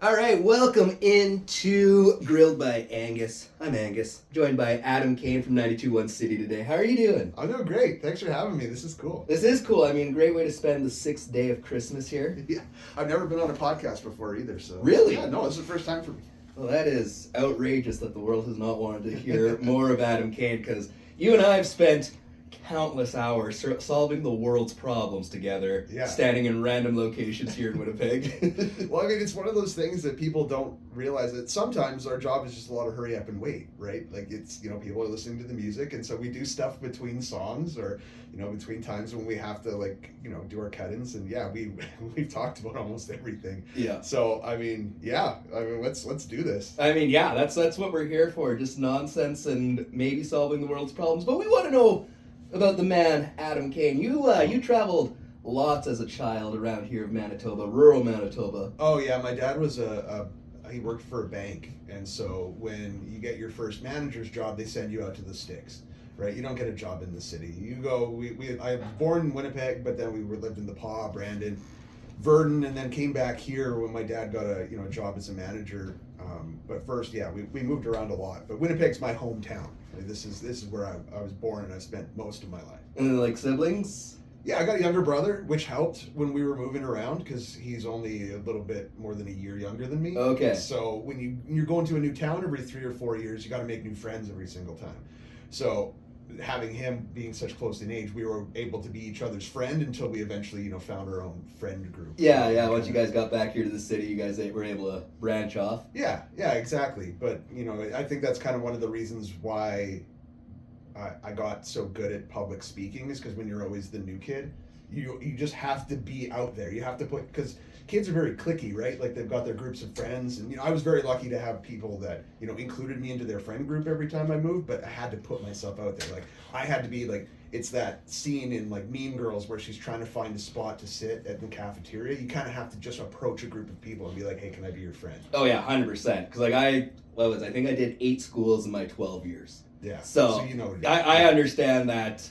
All right, welcome into Grilled by Angus. I'm Angus, joined by Adam Kane from 92.1 City today. How are you doing? I'm doing great. Thanks for having me. This is cool. This is cool. I mean, great way to spend the sixth day of Christmas here. Yeah, I've never been on a podcast before either, so Really? Yeah, no, this is the first time for me. Well, that is outrageous that the world has not wanted to hear more of Adam Kane, because you and I have spent countless hours solving the world's problems together, Yeah. standing in random locations here in Winnipeg. Well, I mean, it's one of those things that people don't realize that sometimes our job is just a lot of hurry up and wait, right? Like it's, people are listening to the music, and so we do stuff between songs or, between times when we have to do our cut-ins, and yeah, we've talked about almost everything. Yeah. So, let's do this. I mean, yeah, that's what we're here for, just nonsense and maybe solving the world's problems. But we want to know about the man, Adam Kane. You traveled lots as a child around here of Manitoba, rural Manitoba. Oh yeah, my dad was he worked for a bank, and so when you get your first manager's job, they send you out to the sticks, right? You don't get a job in the city. You go. I was born in Winnipeg, but then lived in the Paw, Brandon, Verdon, and then came back here when my dad got a job as a manager. But first, yeah, we moved around a lot. But Winnipeg's my hometown. Like, this is where I was born, and I spent most of my life. And then, like, siblings? Yeah, I got a younger brother, which helped when we were moving around because he's only a little bit more than a year younger than me. Okay. So when you're going to a new town every 3 or 4 years, you got to make new friends every single time. So having him being such close in age, we were able to be each other's friend until we eventually, found our own friend group. Yeah. Once you guys got back here to the city, you guys were able to branch off. Yeah, exactly. But I think that's kind of one of the reasons why I got so good at public speaking is because when you're always the new kid, you just have to be out there. You have to because kids are very cliquey, right? Like they've got their groups of friends, and I was very lucky to have people that included me into their friend group every time I moved. But I had to put myself out there. Like I had to be like, it's that scene in like Mean Girls where she's trying to find a spot to sit at the cafeteria. You kind of have to just approach a group of people and be like, hey, can I be your friend? Oh yeah, 100%. Because like I think I did 8 schools in my 12 years. Yeah. So I understand that.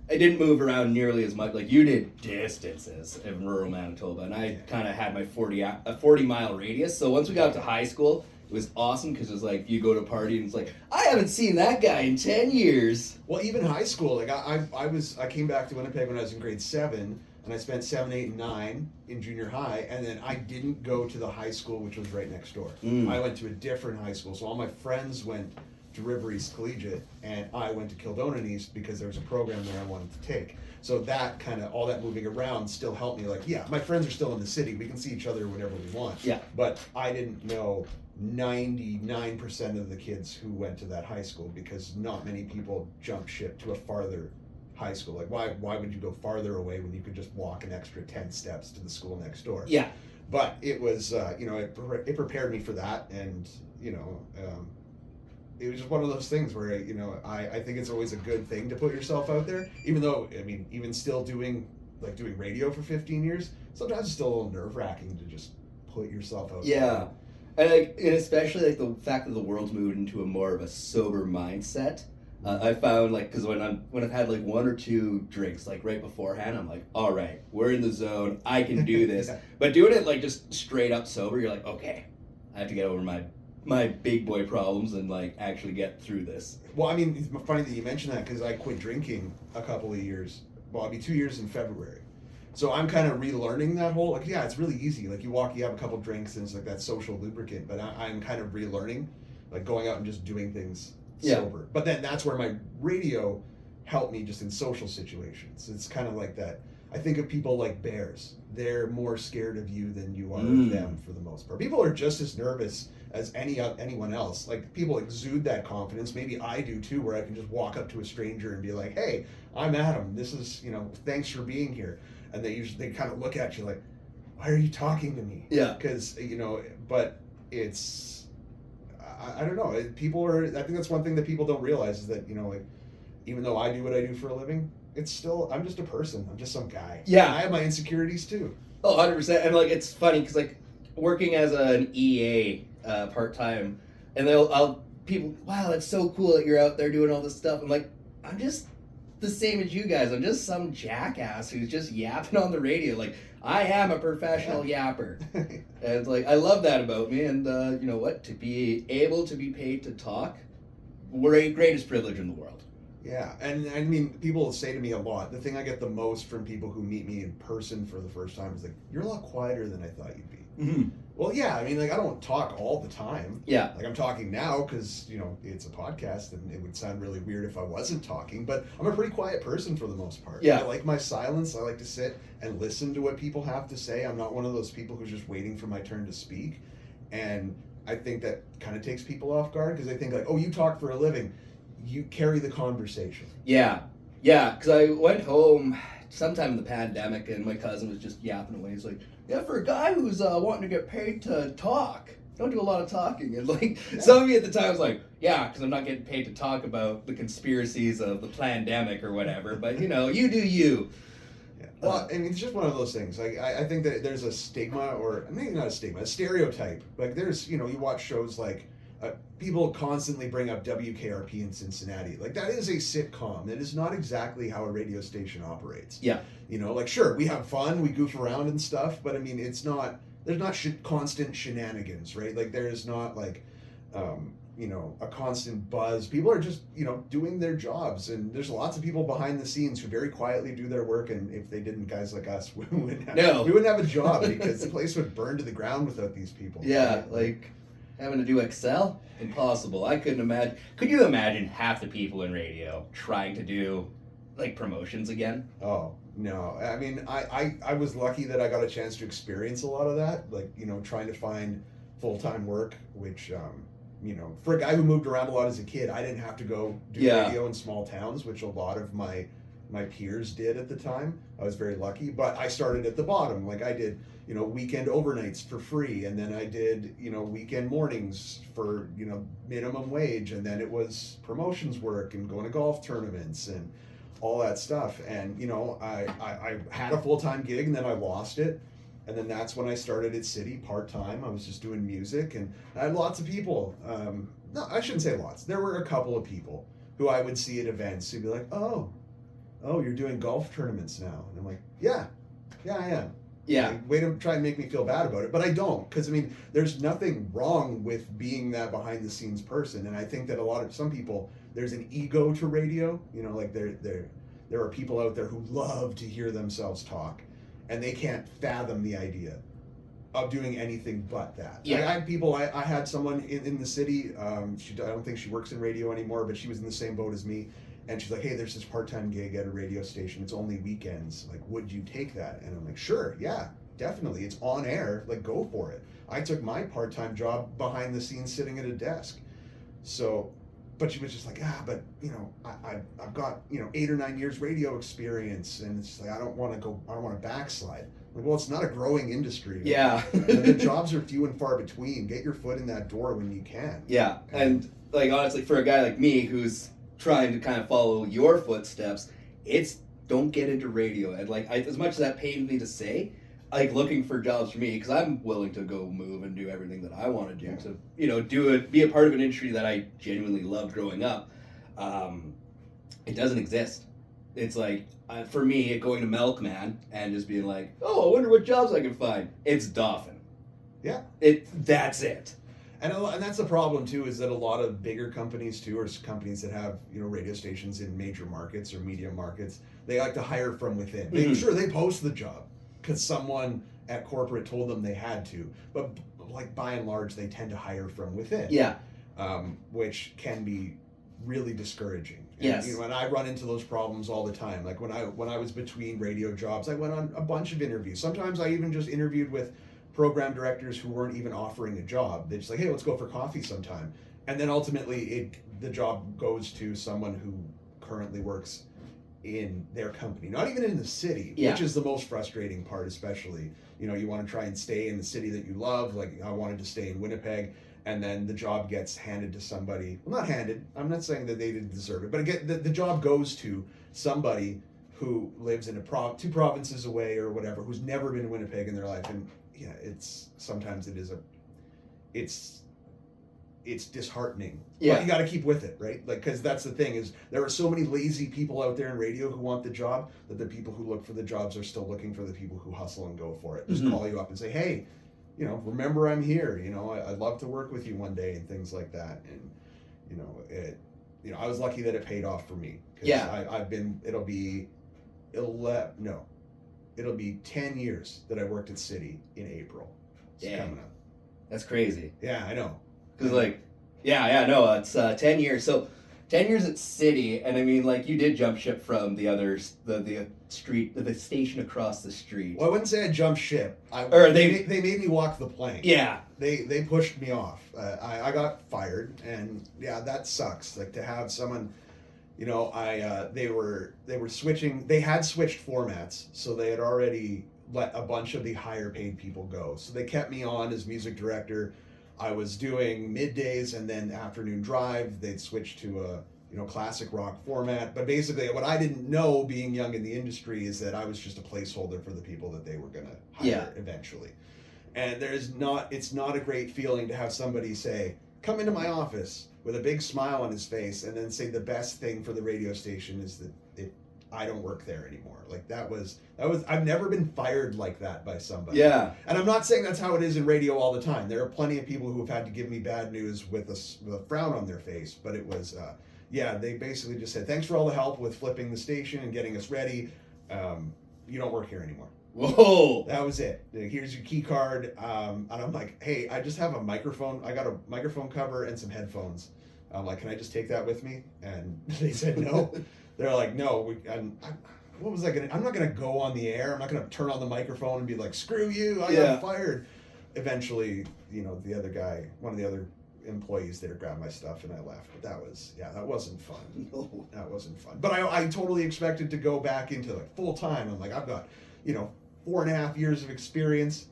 I didn't move around nearly as much. Like you did distances in rural Manitoba, and I kind of had my 40-mile radius. So once we got to high school, it was awesome because it was like you go to a party and it's like I haven't seen that guy in 10 years. Well, even high school, like I came back to Winnipeg when I was in grade 7, and I spent 7, 8, and 9 in junior high, and then I didn't go to the high school which was right next door. I went to a different high school, so all my friends went to River East Collegiate, and I went to Kildonan East because there was a program there I wanted to take. So that kind of, all that moving around still helped me. Like, yeah, my friends are still in the city. We can see each other whenever we want. Yeah. But I didn't know 99% of the kids who went to that high school because not many people jump ship to a farther high school. Like, why would you go farther away when you could just walk an extra 10 steps to the school next door? Yeah. But it was, it prepared me for that, and, it was just one of those things where, I think it's always a good thing to put yourself out there, even though, even still doing radio for 15 years, sometimes it's still a little nerve-wracking to just put yourself out there. Yeah. And especially like the fact that the world's moved into a more of a sober mindset. I found because when I've had like 1 or 2 drinks like right beforehand, I'm like, all right, we're in the zone. I can do this. Yeah. But doing it like just straight up sober, you're like, okay, I have to get over my big boy problems and like actually get through this. Well, it's funny that you mentioned that because I quit drinking a couple of years. Well, I'll be 2 years in February. So I'm kind of relearning that whole, it's really easy. Like you have a couple drinks and it's like that social lubricant, but I'm kind of relearning, like going out and just doing things sober. But then that's where my radio helped me just in social situations. It's kind of like that. I think of people like bears. They're more scared of you than you are of them for the most part. People are just as nervous as anyone else. Like people exude that confidence. Maybe I do too, where I can just walk up to a stranger and be like, "Hey, I'm Adam. This is, thanks for being here." And they kind of look at you like, "Why are you talking to me?" Yeah. Because but it's I don't know. People are. I think that's one thing that people don't realize is that even though I do what I do for a living, it's still, I'm just a person. I'm just some guy. Yeah. And I have my insecurities too. Oh, 100%. And it's funny because working as an EA part-time, and people, wow, that's so cool that you're out there doing all this stuff. I'm like, I'm just the same as you guys. I'm just some jackass who's just yapping on the radio. Like, I am a professional yapper. And it's like, I love that about me. And you know what? To be able to be paid to talk, greatest privilege in the world. Yeah, and I mean, people say to me a lot, the thing I get the most from people who meet me in person for the first time is like, you're a lot quieter than I thought you'd be. Mm-hmm. Well, yeah, I mean, like, I don't talk all the time. Yeah. Like, I'm talking now because, you know, it's a podcast and it would sound really weird if I wasn't talking, but I'm a pretty quiet person for the most part. Yeah. I like my silence. I like to sit and listen to what people have to say. I'm not one of those people who's just waiting for my turn to speak. And I think that kind of takes people off guard because they think, like, oh, you talk for a living. You carry the conversation. Yeah. Yeah, because I went home sometime in the pandemic and my cousin was just yapping away. He's like, yeah, for a guy who's wanting to get paid to talk, don't do a lot of talking. And like, some of me at the time was like, yeah, because I'm not getting paid to talk about the conspiracies of the pandemic or whatever. But, you know, you do you. Yeah. Well, I mean, it's just one of those things. Like, I think that there's a stigma, or maybe not a stigma, a stereotype. Like, there's, you know, you watch shows like, people constantly bring up WKRP in Cincinnati. Like, that is a sitcom. That is not exactly how a radio station operates. Yeah. You know, like, sure, we have fun, we goof around and stuff, but I mean, it's not, there's not constant shenanigans, right? Like, there's not, like, you know, a constant buzz. People are just, you know, doing their jobs, and there's lots of people behind the scenes who very quietly do their work, and if they didn't, guys like us, we wouldn't have a job because the place would burn to the ground without these people. Yeah, right? like having to do Excel? Impossible. I couldn't imagine. Could you imagine half the people in radio trying to do, like, promotions again? Oh, no. I mean, I was lucky that I got a chance to experience a lot of that, like, you know, trying to find full-time work, which, you know, for a guy who moved around a lot as a kid, I didn't have to go do radio in small towns, which a lot of my peers did at the time. I was very lucky, but I started at the bottom. Like, I did, you know, weekend overnights for free, and then I did, you know, weekend mornings for, you know, minimum wage, and then it was promotions work and going to golf tournaments and all that stuff. And, you know, I had a full-time gig, and then I lost it. And then that's when I started at City part-time. I was just doing music, and I had lots of people. No, I shouldn't say lots. There were a couple of people who I would see at events who'd be like, oh, you're doing golf tournaments now. And I'm like, yeah, I am. Yeah. Like, way to try and make me feel bad about it. But I don't, because, I mean, there's nothing wrong with being that behind-the-scenes person. And I think that some people, there's an ego to radio. You know, like, there are people out there who love to hear themselves talk, and they can't fathom the idea of doing anything but that. Yeah. Like, I had people, I had someone in the city, I don't think she works in radio anymore, but she was in the same boat as me. And she's like, hey, there's this part-time gig at a radio station. It's only weekends. Like, would you take that? And I'm like, sure, yeah, definitely. It's on air. Like, go for it. I took my part-time job behind the scenes sitting at a desk. So, but she was just like, but, you know, I've got, you know, 8 or 9 years radio experience. And it's like, I don't want to backslide. Like, well, it's not a growing industry. Right? Yeah. The jobs are few and far between. Get your foot in that door when you can. Yeah. And, like, honestly, for a guy like me who's trying to kind of follow your footsteps, it's don't get into radio. And like, as much as that pains me to say, like, looking for jobs for me, because I'm willing to go move and do everything that I want to do to, you know, be a part of an industry that I genuinely loved growing up. It doesn't exist. It's like, for me, going to Milkman and just being like, oh, I wonder what jobs I can find. It's Dauphin. Yeah. That's it. And that's the problem too, is that a lot of bigger companies too, or companies that have, you know, radio stations in major markets or media markets, they like to hire from within. Sure, they post the job because someone at corporate told them they had to, but like by and large, they tend to hire from within. Yeah. Which can be really discouraging. Yes. You know, and I run into those problems all the time. Like when I was between radio jobs, I went on a bunch of interviews. Sometimes I even just interviewed with program directors who weren't even offering a job. They're just like, hey, let's go for coffee sometime. And then ultimately the job goes to someone who currently works in their company, not even in the city, which is the most frustrating part, especially. You know, you want to try and stay in the city that you love. Like, I wanted to stay in Winnipeg, and then the job gets handed to somebody. Well, not handed. I'm not saying that they didn't deserve it, but again, the job goes to somebody who lives in 2 provinces away or whatever, who's never been to Winnipeg in their life. And yeah, it's it's disheartening. Yeah. But you got to keep with it, right? Like, because that's the thing is there are so many lazy people out there in radio who want the job that the people who look for the jobs are still looking for the people who hustle and go for it. Just call you up and say, hey, you know, remember I'm here. You know, I'd love to work with you one day and things like that. And you know, I was lucky that it paid off for me. Yeah. I've been. It'll be 10 years that I worked at City in April. It's coming up. That's crazy. Yeah, I know. Because it's 10 years. So 10 years at City, and I mean, like, you did jump ship from the station across the street. Well, I wouldn't say I jumped ship. They made me walk the plank. Yeah. They pushed me off. I got fired, and yeah, that sucks. Like, to have someone, you know, they were switching. They had switched formats, so they had already let a bunch of the higher paid people go. So they kept me on as music director. I was doing middays and then afternoon drive. They'd switch to a classic rock format. But basically, what I didn't know, being young in the industry, is that I was just a placeholder for the people that they were going to hire eventually. And it's not a great feeling to have somebody say, come into my office with a big smile on his face and then say the best thing for the radio station is that I don't work there anymore. Like that was I've never been fired like that by somebody. Yeah. And I'm not saying that's how it is in radio all the time. There are plenty of people who have had to give me bad news with a frown on their face, but it was they basically just said, thanks for all the help with flipping the station and getting us ready. You don't work here anymore. Whoa. That was it. Here's your key card. And I'm like, hey, I just have a microphone. I got a microphone cover and some headphones. I'm like, can I just take that with me? And they said no. They're like, no. What was I gonna? I'm not gonna go on the air. I'm not gonna turn on the microphone and be like, screw you. I got fired. Eventually, the other guy, one of the other employees there, grabbed my stuff and I left. But that wasn't fun. No. That wasn't fun. But I totally expected to go back into like full time. I'm like, I've got 4.5 years of experience.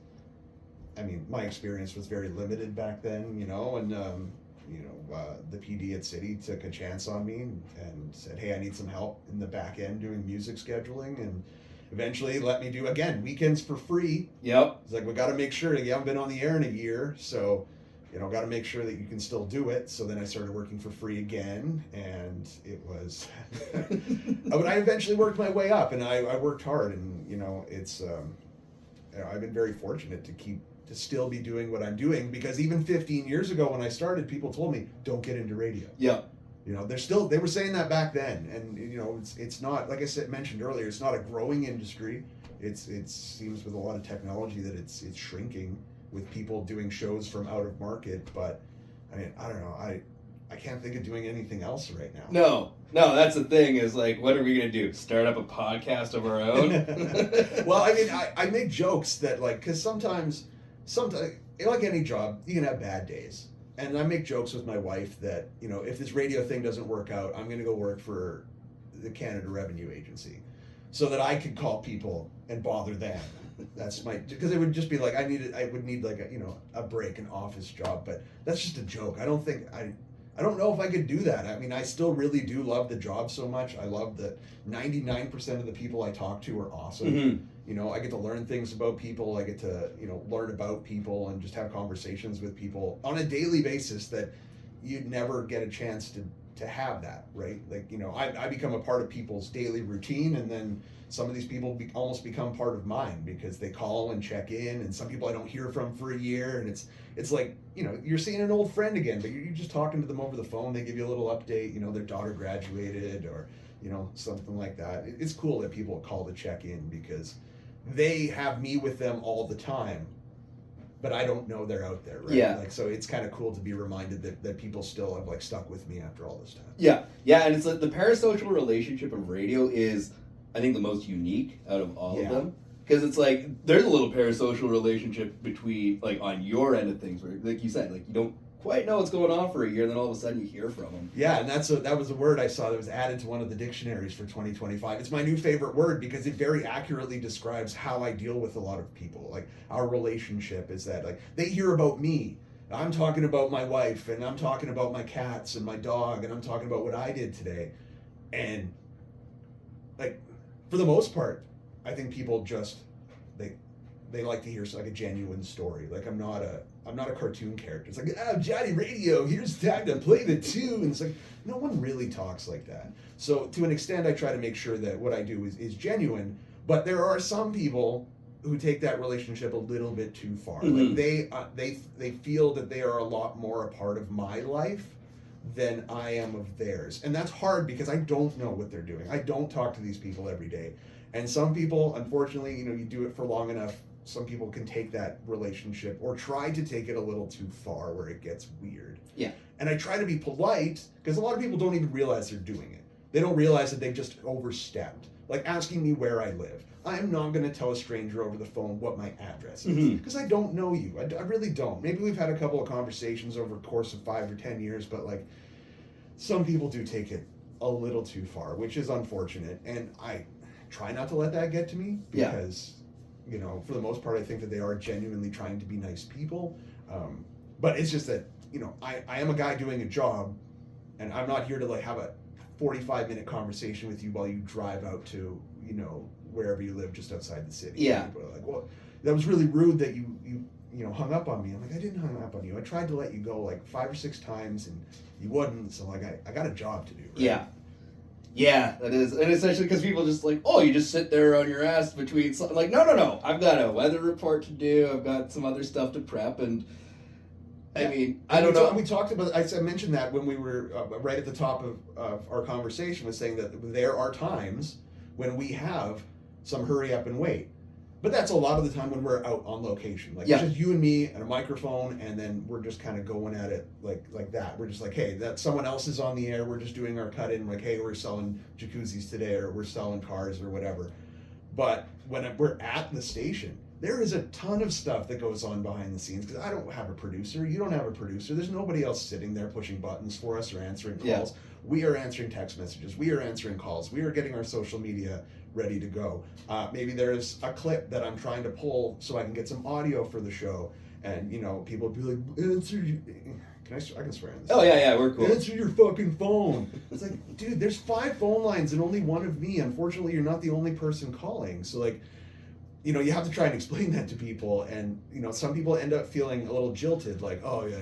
I mean, my experience was very limited back then, and the PD at City took a chance on me and said, hey, I need some help in the back end doing music scheduling, and eventually let me do, again, weekends for free. Yep. It's like, we got to make sure that you haven't been on the air in a year, so, got to make sure that you can still do it. So then I started working for free again, and it was, but I eventually worked my way up, and I worked hard, and, it's, I've been very fortunate to still be doing what I'm doing, because even 15 years ago when I started, people told me, don't get into radio. Yeah. They were saying that back then, and it's not, like I mentioned earlier, it's not a growing industry. It seems with a lot of technology that it's shrinking with people doing shows from out of market, but I mean, I don't know, I can't think of doing anything else right now. No, that's the thing, is like, what are we gonna do? Start up a podcast of our own? Well, I mean, I make jokes that, like, because sometimes, like any job, you can have bad days. And I make jokes with my wife that, if this radio thing doesn't work out, I'm going to go work for the Canada Revenue Agency so that I could call people and bother them. That's because it would just be like, I would need like a break, an office job, but that's just a joke. I don't know if I could do that. I mean, I still really do love the job so much. I love that 99% of the people I talk to are awesome. Mm-hmm. I get to learn things about people. I get to, learn about people and just have conversations with people on a daily basis that you'd never get a chance to have that, right? Like, I become a part of people's daily routine, and then some of these people almost become part of mine because they call and check in, and some people I don't hear from for a year, and it's like, you're seeing an old friend again, but you're just talking to them over the phone. They give you a little update, their daughter graduated, or, something like that. It's cool that people call to check in because they have me with them all the time, but I don't know they're out there, right? Yeah. Like, so it's kind of cool to be reminded that people still have like stuck with me after all this time. Yeah, and it's like the parasocial relationship of radio is, I think, the most unique out of all of them. Because it's like, there's a little parasocial relationship between, like, on your end of things, where, like you said, like, you don't quite know what's going on for a year, and then all of a sudden you hear from them. Yeah, and that was a word I saw that was added to one of the dictionaries for 2025. It's my new favorite word because it very accurately describes how I deal with a lot of people. Like, our relationship is that, like, they hear about me. I'm talking about my wife, and I'm talking about my cats and my dog, and I'm talking about what I did today. And, like, for the most part, I think people just, they like to hear like a genuine story. Like, I'm not I'm not a cartoon character. It's like, Johnny Radio, here's time to play the tune. It's like, no one really talks like that. So to an extent, I try to make sure that what I do is genuine. But there are some people who take that relationship a little bit too far. Mm-hmm. Like they feel that they are a lot more a part of my life than I am of theirs. And that's hard because I don't know what they're doing. I don't talk to these people every day. And some people, unfortunately, you do it for long enough, some people can take that relationship or try to take it a little too far where it gets weird. Yeah. And I try to be polite because a lot of people don't even realize they're doing it. They don't realize that they've just overstepped. Like asking me where I live. I am not going to tell a stranger over the phone what my address is because I don't know you. I really don't. Maybe we've had a couple of conversations over the course of 5 or 10 years, but like some people do take it a little too far, which is unfortunate. And I try not to let that get to me because, for the most part, I think that they are genuinely trying to be nice people. But it's just that, I am a guy doing a job and I'm not here to like have a 45-minute conversation with you while you drive out to, wherever you live just outside the city. Yeah. People are like, well, that was really rude that you hung up on me. I'm like, I didn't hang up on you. I tried to let you go like 5 or 6 times and you wouldn't. So like, I got a job to do. Right? Yeah. Yeah, that is. And essentially because people just like, oh, you just sit there on your ass between something. Like, no. I've got a weather report to do. I've got some other stuff to prep. And I mean, I don't know. We talked about, I mentioned that when we were right at the top of our conversation was saying that there are times when we have some hurry up and wait. But that's a lot of the time when we're out on location. Like it's just you and me and a microphone and then we're just kind of going at it like that. We're just like, hey, that someone else is on the air. We're just doing our cut in like, hey, we're selling jacuzzis today or we're selling cars or whatever. But when we're at the station, there is a ton of stuff that goes on behind the scenes because I don't have a producer. You don't have a producer. There's nobody else sitting there pushing buttons for us or answering calls. Yeah. We are answering text messages. We are answering calls. We are getting our social media ready to go. Maybe there's a clip that I'm trying to pull so I can get some audio for the show. And, people will be like, answer you. I can swear on this. Oh, yeah, we're cool. Answer your fucking phone. It's like, dude, there's 5 phone lines and only one of me. Unfortunately, you're not the only person calling. So, like, you have to try and explain that to people. And, some people end up feeling a little jilted. Like, oh, yeah,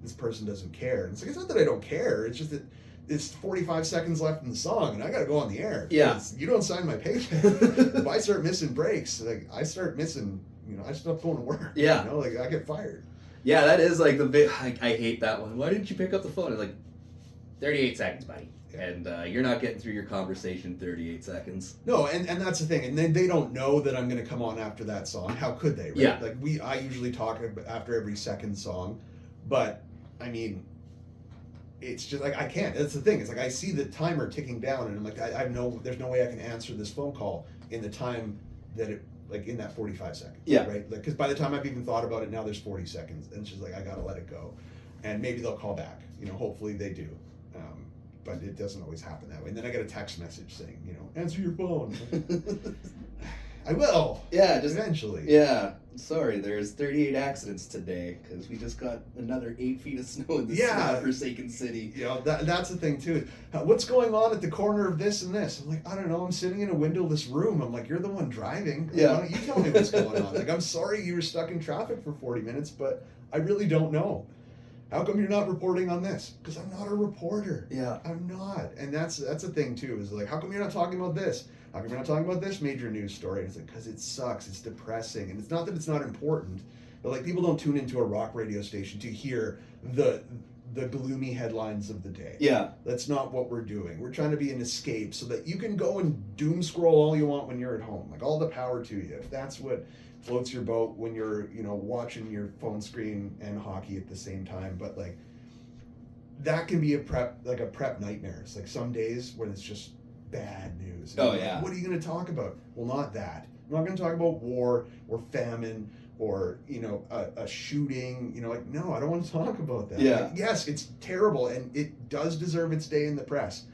this person doesn't care. And it's like, it's not that I don't care. It's just that it's 45 seconds left in the song and I got to go on the air. Yeah. You don't sign my paycheck. If I start missing breaks, like, I start missing, I stop going to work. Yeah. Like, I get fired. Yeah, that is like the big. I hate that one. Why didn't you pick up the phone? It's like 38 seconds, buddy. Yeah. And you're not getting through your conversation in 38 seconds. No, and that's the thing. And then they don't know that I'm going to come on after that song. How could they? Right? Yeah. Like I usually talk after every second song, but I mean, it's just like I can't. That's the thing. It's like I see the timer ticking down, and I'm like, there's no way I can answer this phone call in the time that it. Like in that 45 seconds, yeah, right? Like, because by the time I've even thought about it, now there's 40 seconds, and it's just like I gotta let it go, and maybe they'll call back. Hopefully they do, but it doesn't always happen that way. And then I get a text message saying, answer your phone. I will. Yeah, just eventually. Yeah. Sorry, there's 38 accidents today because we just got another 8 feet of snow in this forsaken city. That's the thing too. What's going on at the corner of this and this? I'm like, I don't know. I'm sitting in a windowless room. I'm like, you're the one driving. Like, why don't you tell me what's going on? Like, I'm sorry you were stuck in traffic for 40 minutes, but I really don't know. How come you're not reporting on this? Because I'm not a reporter. Yeah. I'm not. And that's the thing too, is like, how come you're not talking about this? How come you're not talking about this major news story? And it's like, because it sucks. It's depressing. And it's not that it's not important, but like people don't tune into a rock radio station to hear the gloomy headlines of the day. Yeah. That's not what we're doing. We're trying to be an escape so that you can go and doom scroll all you want when you're at home. Like, all the power to you. If that's what floats your boat when you're, watching your phone screen and hockey at the same time. But like, that can be a prep nightmare. It's like some days when it's just bad news. Oh, like, yeah. what are you going to talk about? Well, not that. I'm not going to talk about war or famine or, a shooting. No, I don't want to talk about that. Yeah. Like, yes, it's terrible and it does deserve its day in the press,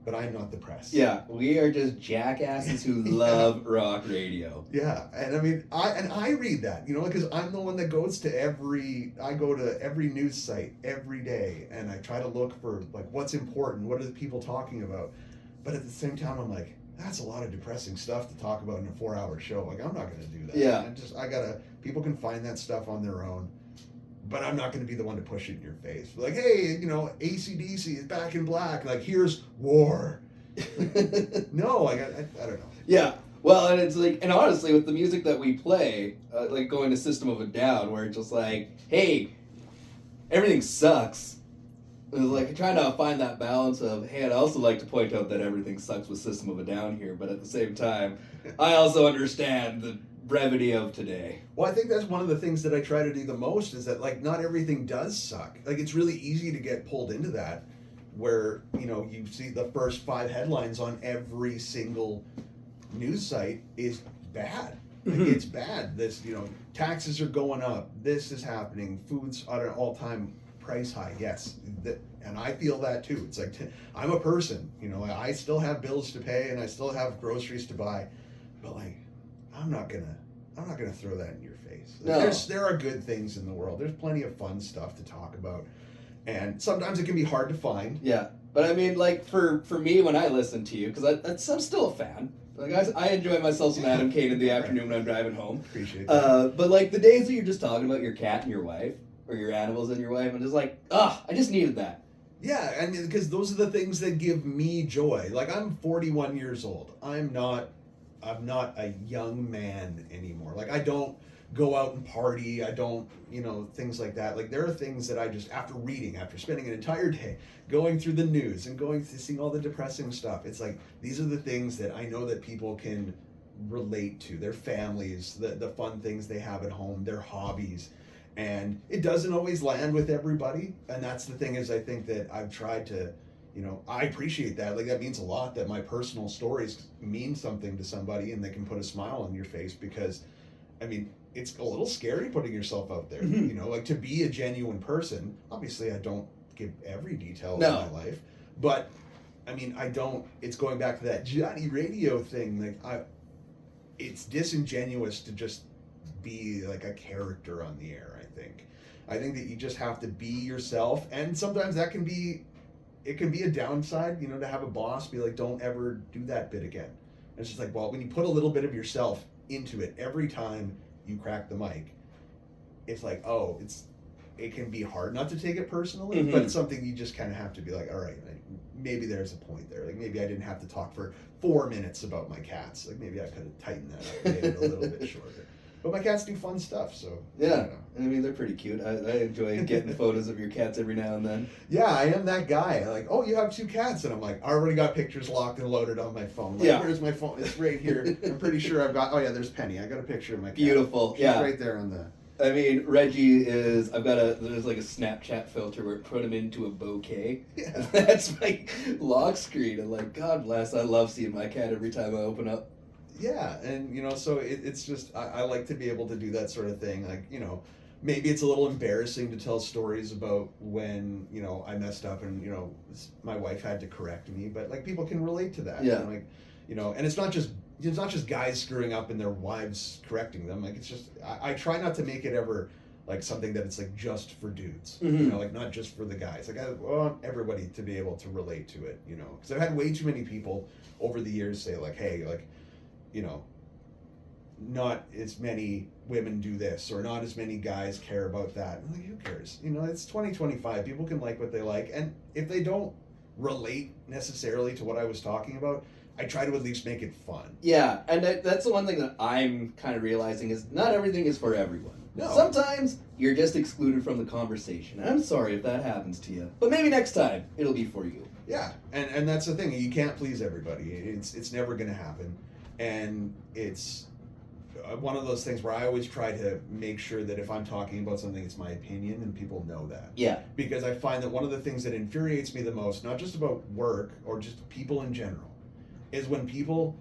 but I'm not the press. Yeah, we are just jackasses who love rock radio. Yeah, and I mean, I read that, because I'm the one that goes to every news site every day, and I try to look for like what's important, what are the people talking about, but at the same time, I'm like, that's a lot of depressing stuff to talk about in a 4-hour show. Like, I'm not going to do that. Yeah. People can find that stuff on their own. but I'm not going to be the one to push it in your face. Like, hey, AC/DC is Back in Black. Like, here's war. No, like, I don't know. Yeah. Well, and it's like, and honestly, with the music that we play, like going to System of a Down, where it's just like, hey, everything sucks. It was like trying to find that balance of, hey, I'd also like to point out that everything sucks with System of a Down here, but at the same time, I also understand the brevity of today. Well, I think that's one of the things that I try to do the most is that, like, not everything does suck. Like, it's really easy to get pulled into that where, you see the first 5 headlines on every single news site is bad. Like, it's bad. This, taxes are going up. This is happening. Food's at an all-time price high. Yes. And I feel that too. It's like, I'm a person, I still have bills to pay and I still have groceries to buy, but like, I'm not gonna throw that in your face. Like, No. there are good things in the world. There's plenty of fun stuff to talk about, and sometimes it can be hard to find. Yeah, but I mean, like for me, when I listen to you, because I'm still a fan. Like I enjoy myself some Adam Kane in the afternoon when I'm driving home. Appreciate that. But like the days that you're just talking about your cat and your wife, or your animals and your wife, I'm just like, I just needed that. Yeah, I mean, because those are the things that give me joy. Like, I'm 41 years old. I'm not a young man anymore. Like, I don't go out and party. I don't, things like that. Like, there are things that I just, after spending an entire day going through the news and going to seeing all the depressing stuff, it's like, these are the things that I know that people can relate to. Their families, the fun things they have at home, their hobbies. And it doesn't always land with everybody. And that's the thing is, I think that I've tried to, I appreciate that. Like, that means a lot that my personal stories mean something to somebody and they can put a smile on your face, because, I mean, it's a little scary putting yourself out there, like, to be a genuine person. Obviously, I don't give every detail of my life, but I mean, it's going back to that Johnny Radio thing. Like, it's disingenuous to just be like a character on the air. I think that you just have to be yourself, and sometimes that can be a downside, to have a boss be like, don't ever do that bit again. And it's just like, well, when you put a little bit of yourself into it every time you crack the mic, it's like, it can be hard not to take it personally, but it's something you just kind of have to be like, all right, maybe there's a point there. Like, maybe I didn't have to talk for 4 minutes about my cats. Like, maybe I could have tightened that up and made it a little bit shorter. But my cats do fun stuff, so... Yeah, I mean, they're pretty cute. I enjoy getting photos of your cats every now and then. Yeah, I am that guy. Like, you have 2 cats? And I'm like, I already got pictures locked and loaded on my phone. Like, where's my phone? It's right here. I'm pretty sure I've got... Oh, yeah, there's Penny. I got a picture of my cat. Beautiful, She's right there on the... I mean, Reggie is... There's like a Snapchat filter where it put him into a bouquet. Yeah. And that's my lock screen. And like, God bless, I love seeing my cat every time I open up. Yeah, and so it's just, I like to be able to do that sort of thing. Like, maybe it's a little embarrassing to tell stories about when, I messed up and, my wife had to correct me, but like, people can relate to that. Yeah. And it's not just guys screwing up and their wives correcting them. Like, it's just, I try not to make it ever like something that it's like just for dudes, like not just for the guys. Like, I want everybody to be able to relate to it, because I've had way too many people over the years say like, hey, like, not as many women do this, or not as many guys care about that. I'm like, who cares? It's 2025. People can like what they like, and if they don't relate necessarily to what I was talking about, I try to at least make it fun. Yeah, and that's the one thing that I'm kind of realizing is not everything is for everyone. No. Sometimes you're just excluded from the conversation. And I'm sorry if that happens to you, but maybe next time it'll be for you. Yeah, and that's the thing. You can't please everybody. It's never going to happen. And it's one of those things where I always try to make sure that if I'm talking about something, it's my opinion and people know that. Yeah. Because I find that one of the things that infuriates me the most, not just about work or just people in general, is when people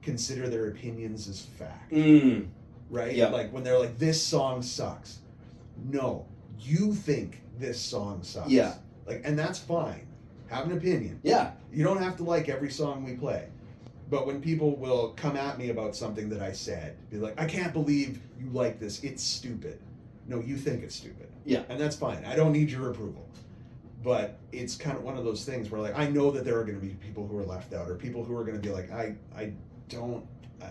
consider their opinions as fact. Right? Yeah. Like when they're like, this song sucks. No, you think this song sucks. Yeah. Like, and that's fine. Have an opinion. Yeah. You don't have to like every song we play. But when people will come at me about something that I said, be like, I can't believe you like this. It's stupid. No, you think it's stupid. Yeah. And that's fine. I don't need your approval. But it's kind of one of those things where, like, I know that there are going to be people who are left out, or people who are going to be like, I don't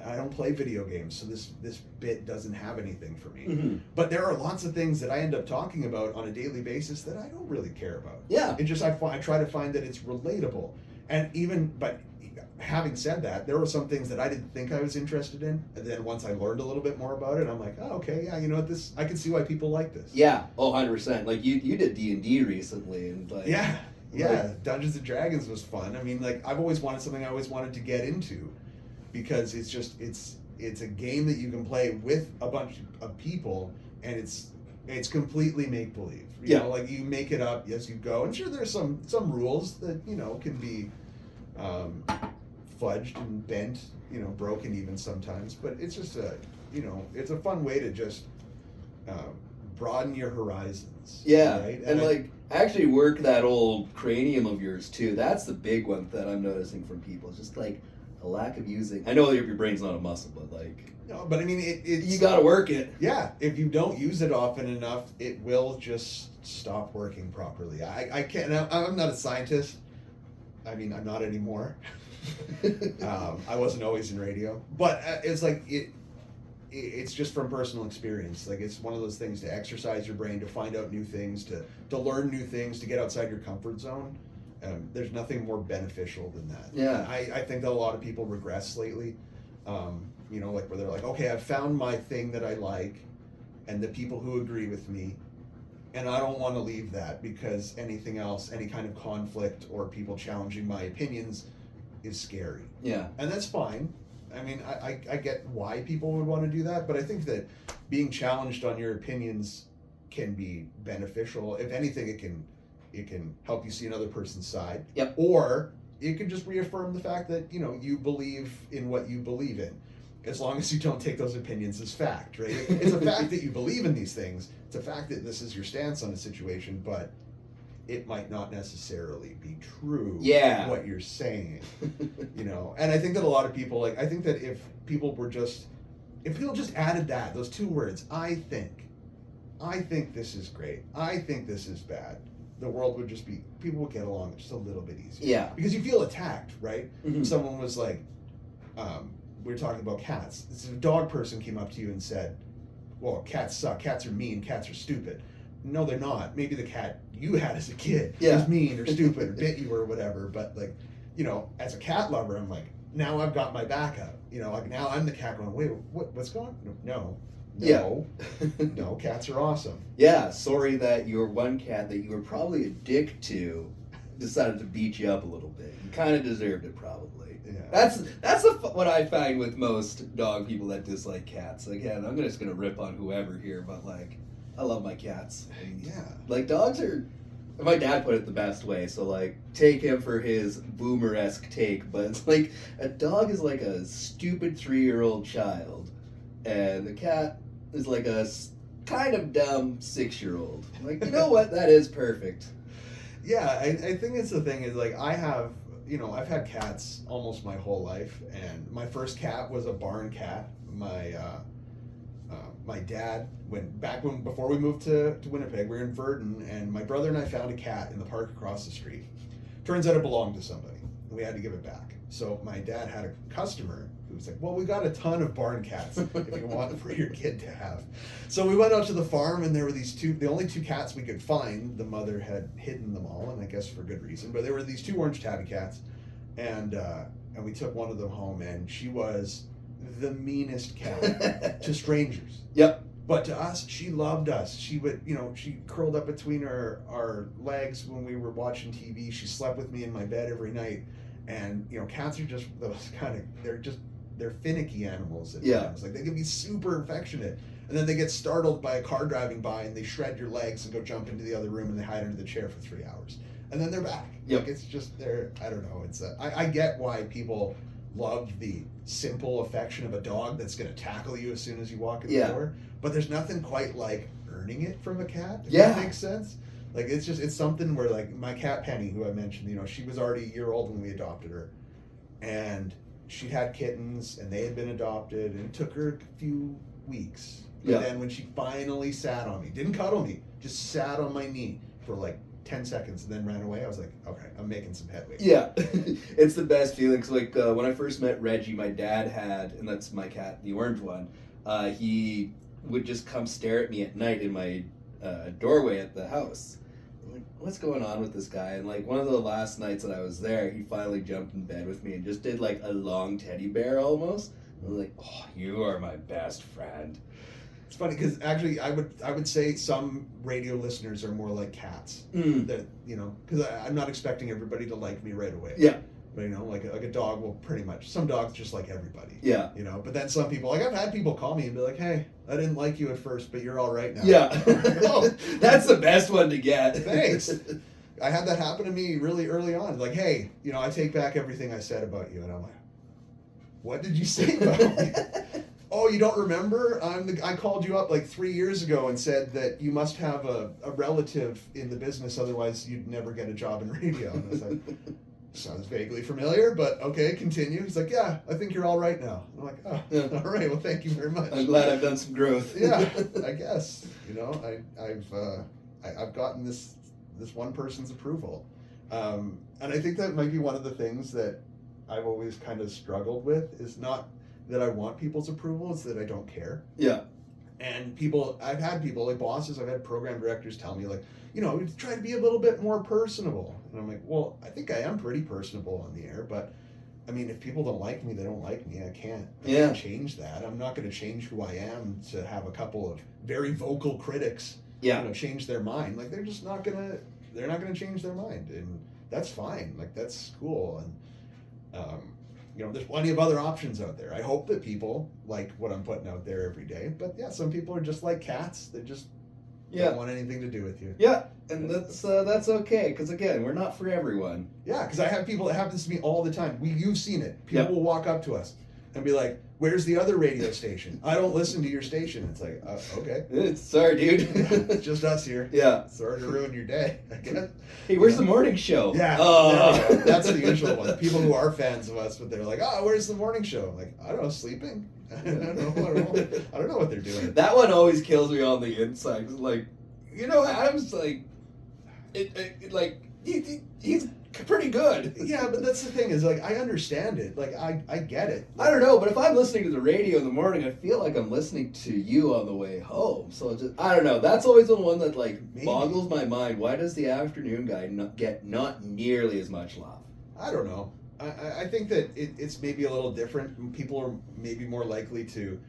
I don't play video games, so this bit doesn't have anything for me. Mm-hmm. But there are lots of things that I end up talking about on a daily basis that I don't really care about. Yeah. It just I try to find that it's relatable, but having said that, there were some things that I didn't think I was interested in, and then once I learned a little bit more about it, I'm like, oh, okay, yeah, you know what, I can see why people like this. Yeah, 100%. Like you did D&D recently, and like Yeah, Dungeons and Dragons was fun. I mean, like I've always wanted something I always wanted to get into, because it's a game that you can play with a bunch of people, and it's completely make believe. You know, like you make it up as you go. And sure, there's some rules that can be fudged and bent, broken even sometimes. But it's just it's a fun way to just broaden your horizons. Yeah, right? and like actually work that old cranium of yours too. That's the big one that I'm noticing from people. It's just like a lack of using. I know your brain's not a muscle, but like. No, but I mean, it's you got to work it. Yeah, if you don't use it often enough, it will just stop working properly. I can't. I'm not a scientist. I mean, I'm not anymore. I wasn't always in radio, but it's like it's just from personal experience. Like it's one of those things to exercise your brain, to find out new things, to learn new things, to get outside your comfort zone. There's nothing more beneficial than that. Yeah. I think that a lot of people regress lately. Like where they're like, okay, I've found my thing that I like, and the people who agree with me, and I don't want to leave that because anything else, any kind of conflict or people challenging my opinions is scary. Yeah. And that's fine. I mean, I get why people would want to do that, but I think that being challenged on your opinions can be beneficial. If anything, it can help you see another person's side. Yep. Or it can just reaffirm the fact that, you believe in what you believe in. As long as you don't take those opinions as fact, right? It's a fact that you believe in these things. It's a fact that this is your stance on a situation, but it might not necessarily be true. Yeah. What you're saying, And I think that a lot of people, I think that if people just added those two words, I think this is great, I think this is bad, the world would people would get along just a little bit easier. Yeah. Because you feel attacked, right? Mm-hmm. Someone was like, we were talking about cats. This dog person came up to you and said, well, cats suck, cats are mean, cats are stupid. No, they're not. Maybe the cat you had as a kid was mean or stupid or bit you or whatever, but as a cat lover, I'm like, now I've got my backup. Now I'm the cat going, wait, what's going on? No, cats are awesome. Yeah, sorry that your one cat that you were probably a dick to decided to beat you up a little bit. You kind of deserved it, probably. Yeah. That's what I find with most dog people that dislike cats. Again, I'm just gonna rip on whoever here, but I love my cats. And, dogs are. My dad put it the best way, so take him for his boomer-esque take, but it's like a dog is like a stupid 3-year-old child, and the cat is like a kind of dumb 6-year-old. You know what? That is perfect. Yeah, I think it's the thing is I've had cats almost my whole life, and my first cat was a barn cat. My dad before we moved to Winnipeg, we were in Virden, and my brother and I found a cat in the park across the street. Turns out it belonged to somebody, and we had to give it back. So my dad had a customer who was like, well, we got a ton of barn cats if you want for your kid to have. So we went out to the farm, and there were the only two cats we could find. The mother had hidden them all, and I guess for good reason, but there were these two orange tabby cats, and we took one of them home, and she was the meanest cat to strangers. Yep. But to us, she loved us. She would, she curled up between our legs when we were watching TV. She slept with me in my bed every night. And, cats are just those they're finicky animals at times. They can be super affectionate. And then they get startled by a car driving by, and they shred your legs and go jump into the other room, and they hide under the chair for 3 hours. And then they're back. Yep. It's just, I don't know. I get why people love the simple affection of a dog that's going to tackle you as soon as you walk in the door. But there's nothing quite like earning it from a cat, if that makes sense. It's something where, my cat Penny, who I mentioned, she was already a year old when we adopted her. And she had kittens, and they had been adopted, and it took her a few weeks. But then when she finally sat on me, didn't cuddle me, just sat on my knee for 10 seconds and then ran away. I was like, okay, I'm making some headway. Yeah, it's the best feeling. 'Cause like when I first met Reggie, my dad had, and that's my cat, the orange one. He would just come stare at me at night in my doorway at the house. I'm like, what's going on with this guy? And like one of the last nights that I was there, he finally jumped in bed with me and just did like a long teddy bear almost. I was like, oh, you are my best friend. It's funny because actually I would say some radio listeners are more like cats. That, you know, because I'm not expecting everybody to like me right away. Yeah. But, you know, like a dog will pretty much. Some dogs just like everybody. Yeah. You know, but then some people, like I've had people call me and be like, hey, I didn't like you at first, but you're all right now. Yeah. Oh, That's the best one to get. thanks. I had that happen to me really early on. Like, hey, you know, I take back everything I said about you. And I'm like, what did you say about me? Oh, you don't remember? I called you up like 3 years ago and said that you must have a relative in the business, otherwise you'd never get a job in radio. And I was like, sounds vaguely familiar, but okay, continue. He's like, yeah, I think you're all right now. I'm like, oh, yeah. All right, well, thank you very much. I'm glad I've done some growth. Yeah, I guess. You know, I've gotten this one person's approval, and I think that might be one of the things that I've always kind of struggled with, is not that I want people's approval, it's that I don't care. Yeah. And I've had people, like bosses, I've had program directors tell me, like, you know, try to be a little bit more personable. And I'm like, well, I think I am pretty personable on the air, but I mean, if people don't like me, they don't like me. I can't change that. I'm not going to change who I am to have a couple of very vocal critics, you know, change their mind. Like, they're not going to change their mind. And that's fine. Like, that's cool. And, you know, there's plenty of other options out there. I hope that people like what I'm putting out there every day. But yeah, some people are just like cats. They just don't want anything to do with you. Yeah, and that's okay, because again, we're not for everyone. Yeah, because I have people, it happens to me all the time. You've seen it. People will walk up to us and be like, where's the other radio station? I don't listen to your station. It's like, okay. Sorry, dude. It's just us here. Yeah. Sorry to ruin your day, I guess. Hey, where's the morning show? Yeah. Oh. That's the usual one. People who are fans of us, but they're like, oh, where's the morning show? I'm like, I don't know, sleeping? I don't know what they're doing. That one always kills me on the inside. 'Cause like, you know, Adam's like, he's pretty good. Yeah, but that's the thing, is like, I understand it. Like, I get it. I don't know, but if I'm listening to the radio in the morning, I feel like I'm listening to you on the way home. So it's just, I don't know. That's always the one that like boggles my mind. Why does the afternoon guy get not nearly as much love? I don't know. I think that it's maybe a little different. People are maybe more likely to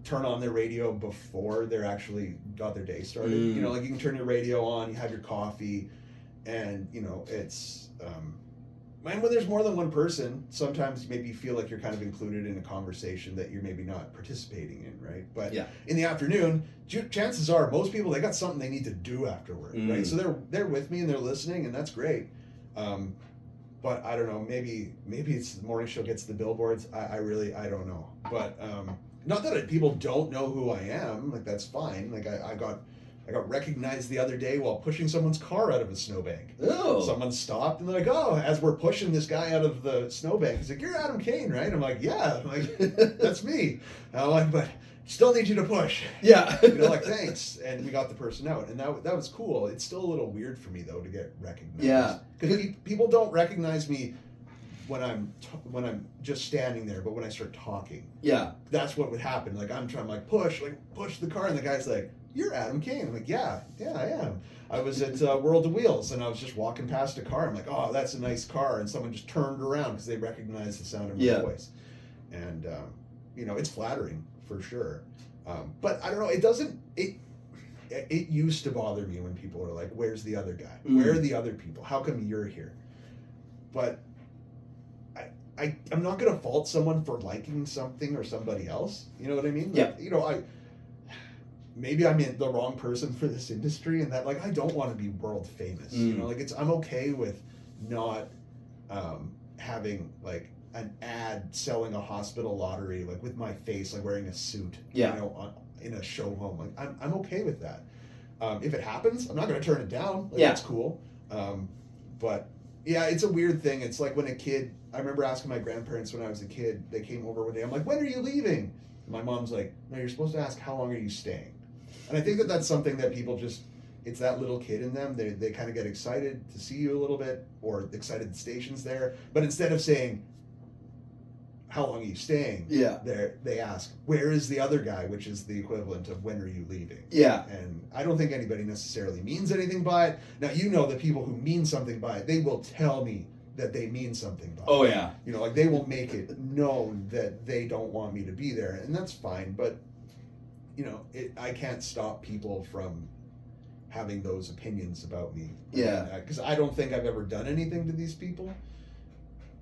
turn on their radio before they're actually got their day started. You know, like, you can turn your radio on, you have your coffee, and, you know, it's and when there's more than one person, sometimes maybe you feel like you're kind of included in a conversation that you're maybe not participating in, right? But in the afternoon, chances are most people, they got something they need to do afterward, right? So they're with me and they're listening, and that's great. But I don't know, maybe it's the morning show gets the billboards. I don't know. But not that people don't know who I am. Like, that's fine. Like, I got recognized the other day while pushing someone's car out of a snowbank. Oh. Someone stopped and they're like, oh, as we're pushing this guy out of the snowbank, he's like, you're Adam Kane, right? I'm like, yeah. I'm like, that's me. And I'm like, but still need you to push. Yeah. You know, like, thanks. And we got the person out. And that was cool. It's still a little weird for me, though, to get recognized. Yeah. Because people don't recognize me when I'm just standing there, but when I start talking. Yeah. That's what would happen. Like, I'm trying to push the car, and the guy's like, you're Adam Kane. I'm like, yeah, I am. I was at World of Wheels, and I was just walking past a car. I'm like, oh, that's a nice car. And someone just turned around because they recognized the sound of my voice. And, you know, it's flattering for sure. But I don't know, it used to bother me when people are like, where's the other guy? Where are the other people? How come you're here? But I'm not going to fault someone for liking something or somebody else. You know what I mean? Like, yeah. You know, maybe I'm the wrong person for this industry, and that, like, I don't want to be world famous. You know, like, I'm okay with not having like an ad selling a hospital lottery, like, with my face, like, wearing a suit. Yeah. You know, in a show home. Like, I'm okay with that. If it happens, I'm not going to turn it down. Like, that's cool. But yeah, it's a weird thing. It's like when a kid, I remember asking my grandparents when I was a kid, they came over one day, I'm like, when are you leaving? And my mom's like, no, you're supposed to ask, how long are you staying? And I think that that's something that people just it's that little kid in them. They kind of get excited to see you a little bit, or excited the station's there. But instead of saying, how long are you staying? Yeah. They ask, where is the other guy, which is the equivalent of when are you leaving? Yeah. And I don't think anybody necessarily means anything by it. Now, you know, the people who mean something by it, they will tell me that they mean something by it. Oh, yeah. You know, like they will make it known that they don't want me to be there, and that's fine. But, you know, I can't stop people from having those opinions about me. Yeah. Because I don't think I've ever done anything to these people.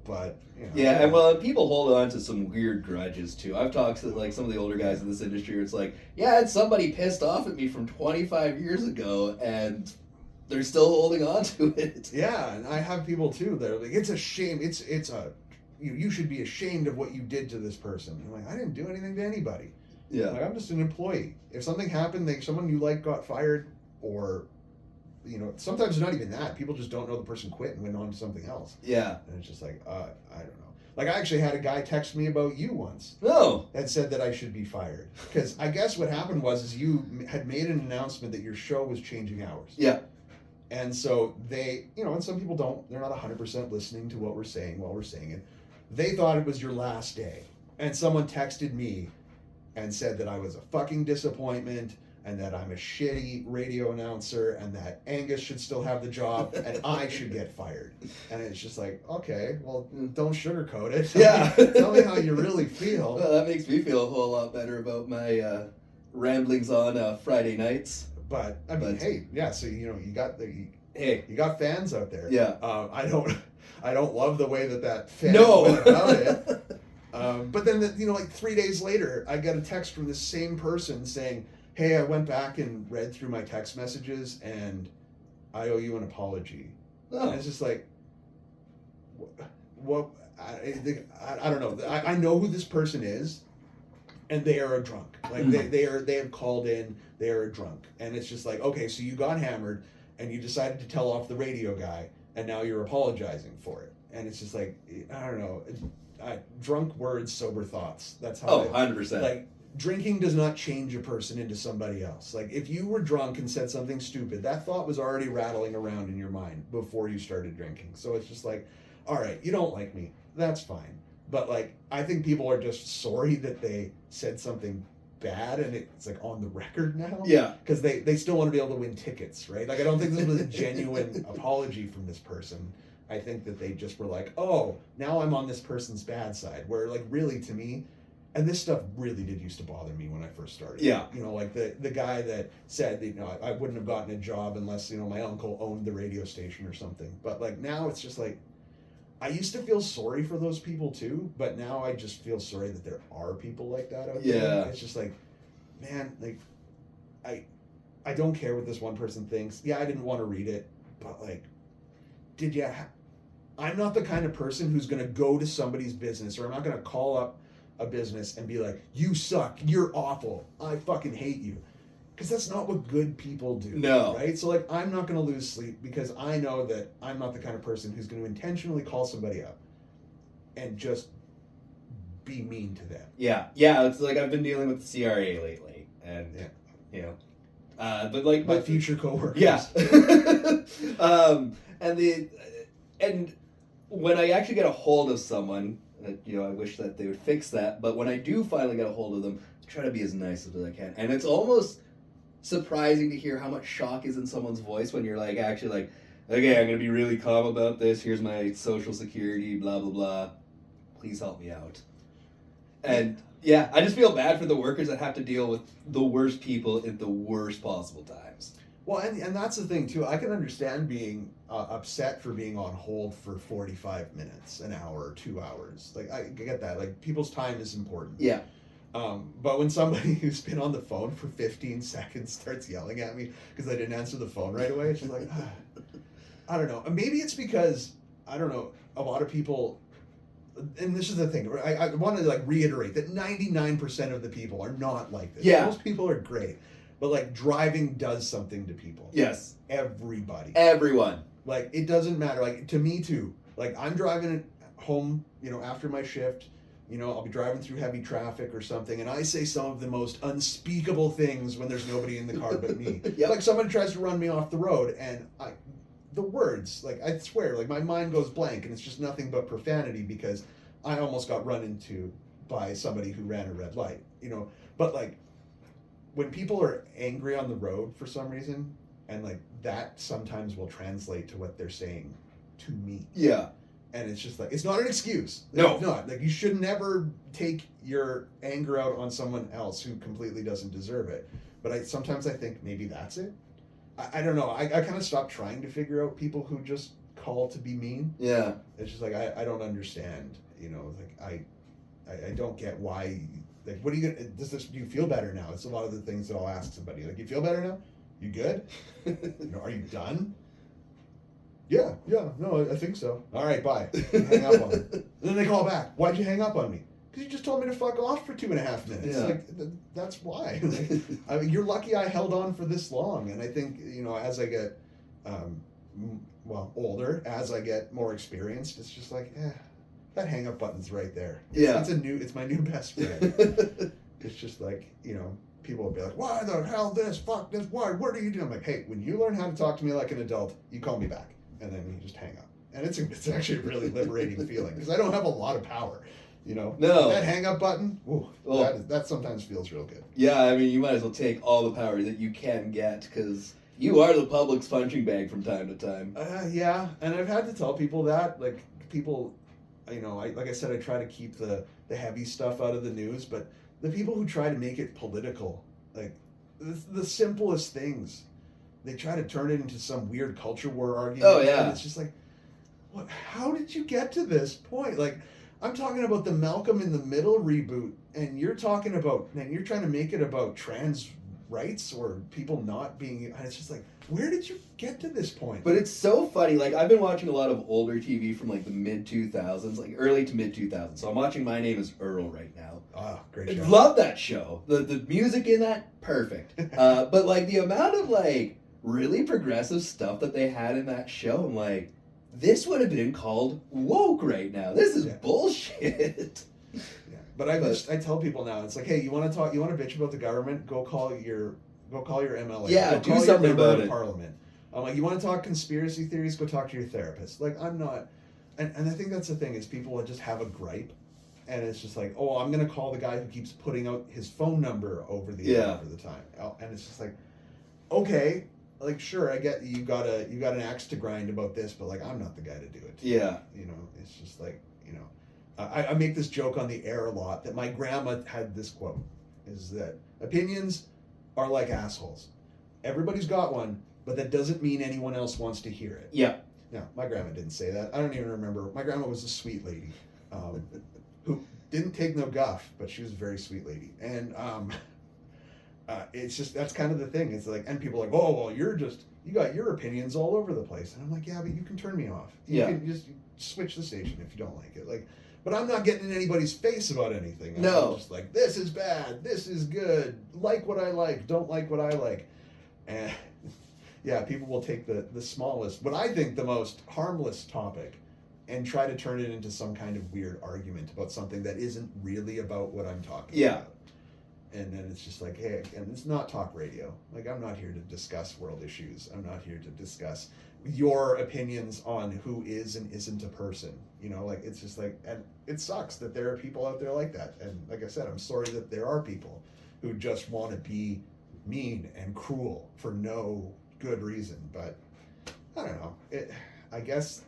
But, you know. Yeah, and well, people hold on to some weird grudges too. I've talked to like some of the older guys in this industry where it's like, yeah, it's somebody pissed off at me from 25 years ago, and they're still holding on to it. Yeah, and I have people too that are like, it's a shame. You should be ashamed of what you did to this person. I'm like, I didn't do anything to anybody. Yeah. Like, I'm just an employee. If something happened, like someone you like got fired, or, you know, sometimes it's not even that. People just don't know the person quit and went on to something else. Yeah. And it's just like, I don't know. Like, I actually had a guy text me about you once. No. That said that I should be fired. Because I guess what happened was you had made an announcement that your show was changing hours. Yeah. And so they, you know, and some people don't, they're not 100% listening to what we're saying while we're saying it. They thought it was your last day. And someone texted me and said that I was a fucking disappointment, and that I'm a shitty radio announcer, and that Angus should still have the job, and I should get fired. And it's just like, okay, well, don't sugarcoat it. Yeah. Tell me how you really feel. Well, that makes me feel a whole lot better about my ramblings on Friday nights. But I mean, hey, yeah. So you know, you got fans out there. Yeah. I don't love the way that fan No. went about it. But then, like 3 days later, I got a text from the same person saying, hey, I went back and read through my text messages, and I owe you an apology. Oh. And it's just like, what? I don't know. I know who this person is, and they are a drunk. Like they have called in. They are a drunk, and it's just like, okay, so you got hammered, and you decided to tell off the radio guy, and now you're apologizing for it. And it's just like, I don't know. Drunk words, sober thoughts. That's how. Oh, 100%. Like, drinking does not change a person into somebody else. Like, if you were drunk and said something stupid, that thought was already rattling around in your mind before you started drinking. So it's just like, all right, you don't like me. That's fine. But, like, I think people are just sorry that they said something bad, and it's, like, on the record now. Yeah. Because they still want to be able to win tickets, right? Like, I don't think this was a genuine apology from this person. I think that they just were like, oh, now I'm on this person's bad side. Where, like, really, to me, and this stuff really did used to bother me when I first started. Yeah. You know, like the guy that said, you know, I wouldn't have gotten a job unless, you know, my uncle owned the radio station or something. But, like, now it's just like, I used to feel sorry for those people too, but now I just feel sorry that there are people like that out there. Yeah. It's just like, man, like, I don't care what this one person thinks. Yeah, I didn't want to read it, but, like, did you I'm not the kind of person who's going to go to somebody's business, or I'm not going to call up a business and be like, you suck, you're awful, I fucking hate you. Because that's not what good people do. No. Right? So, like, I'm not going to lose sleep because I know that I'm not the kind of person who's going to intentionally call somebody up and just be mean to them. Yeah. Yeah, it's like I've been dealing with the CRA lately. And, you know, but like... My future coworkers. Yeah. And when I actually get a hold of someone... you know, I wish that they would fix that. But when I do finally get a hold of them, I try to be as nice as I can. And it's almost surprising to hear how much shock is in someone's voice when you're like, actually like, okay, I'm going to be really calm about this. Here's my social security, blah, blah, blah. Please help me out. And yeah, I just feel bad for the workers that have to deal with the worst people at the worst possible times. Well, and that's the thing, too. I can understand being upset for being on hold for 45 minutes, an hour, 2 hours. Like, I get that. Like, people's time is important. Yeah. But when somebody who's been on the phone for 15 seconds starts yelling at me because I didn't answer the phone right away, it's just like, I don't know. Maybe it's because, I don't know, a lot of people... And this is the thing. I want to, like, reiterate that 99% of the people are not like this. Yeah. Most people are great. But, like, driving does something to people. Yes. Everybody. Everyone. Like, it doesn't matter. Like, to me, too. Like, I'm driving home, you know, after my shift, You know, I'll be driving through heavy traffic or something, and I say some of the most unspeakable things when there's nobody in the car but me. Yep. Like somebody tries to run me off the road, and the words, like I swear, like my mind goes blank, and it's just nothing but profanity because I almost got run into by somebody who ran a red light. You know, but like when people are angry on the road for some reason, and like that sometimes will translate to what they're saying to me. Yeah. And it's just like, it's not an excuse. No. It's not. Like, you should never take your anger out on someone else who completely doesn't deserve it. But sometimes I think maybe that's it. I don't know. I kind of stopped trying to figure out people who just call to be mean. Yeah. It's just like, I don't understand. You know, like, I don't get why. Like, what are you going to, do you feel better now? It's a lot of the things that I'll ask somebody. Like, you feel better now? You good? You know, are you done? Yeah, no, I think so. All right, bye. Hang up on me. And then they call back. Why'd you hang up on me? Because you just told me to fuck off for 2.5 minutes. Yeah. Like, that's why. Like, I mean, you're lucky I held on for this long. And I think, you know, as I get, older, as I get more experienced, it's just like, that hang up button's right there. Yeah. It's my new best friend. It's just like, you know, people will be like, why the hell this? Fuck this. Why? What are you doing? I'm like, hey, when you learn how to talk to me like an adult, you call me back. And then you just hang up. And it's actually a really liberating feeling because I don't have a lot of power, you know. No. That hang up button, that sometimes feels real good. Yeah, I mean, you might as well take all the power that you can get because you are the public's punching bag from time to time. Yeah, and I've had to tell people that, like, people, you know, like I said, I try to keep the heavy stuff out of the news, but the people who try to make it political, like, the simplest things, they try to turn it into some weird culture war argument. Oh, yeah. And it's just like, what? How did you get to this point? Like, I'm talking about the Malcolm in the Middle reboot, and you're trying to make it about trans rights or people not being, and it's just like, where did you get to this point? But it's so funny. Like, I've been watching a lot of older TV from, like, the mid-2000s, like, early to mid-2000s. So I'm watching My Name is Earl right now. Ah, great show. Love that show. The music in that, perfect. But, like, the amount of, like, really progressive stuff that they had in that show, I'm like, this would have been called woke right now. This is bullshit. Yeah. But I tell people now, it's like, hey, you want to bitch about the government? Go call your MLA. Yeah, do something about it. Parliament. I'm like, you want to talk conspiracy theories? Go talk to your therapist. Like, I'm not, and I think that's the thing is people just have a gripe, and it's just like, oh, I'm gonna call the guy who keeps putting out his phone number over the time, and it's just like, okay. Like, sure, I get you got an axe to grind about this, but like, I'm not the guy to do it. Yeah. You know, it's just like, you know, I make this joke on the air a lot that my grandma had this quote, is that opinions are like assholes. Everybody's got one, but that doesn't mean anyone else wants to hear it. Yeah. Now, my grandma didn't say that. I don't even remember. My grandma was a sweet lady who didn't take no guff, but she was a very sweet lady. And it's just, that's kind of the thing. It's like, and people are like, oh, well, you got your opinions all over the place. And I'm like, yeah, but you can turn me off. You can just switch the station if you don't like it. Like, but I'm not getting in anybody's face about anything. I'm just like, this is bad. This is good. Like what I like. Don't like what I like. And yeah, people will take the smallest, but I think the most harmless topic and try to turn it into some kind of weird argument about something that isn't really about what I'm talking about. And then it's just like, hey, and it's not talk radio. Like, I'm not here to discuss world issues. I'm not here to discuss your opinions on who is and isn't a person. You know, like, it's just like, and it sucks that there are people out there like that. And like I said, I'm sorry that there are people who just want to be mean and cruel for no good reason. But I don't know. I guess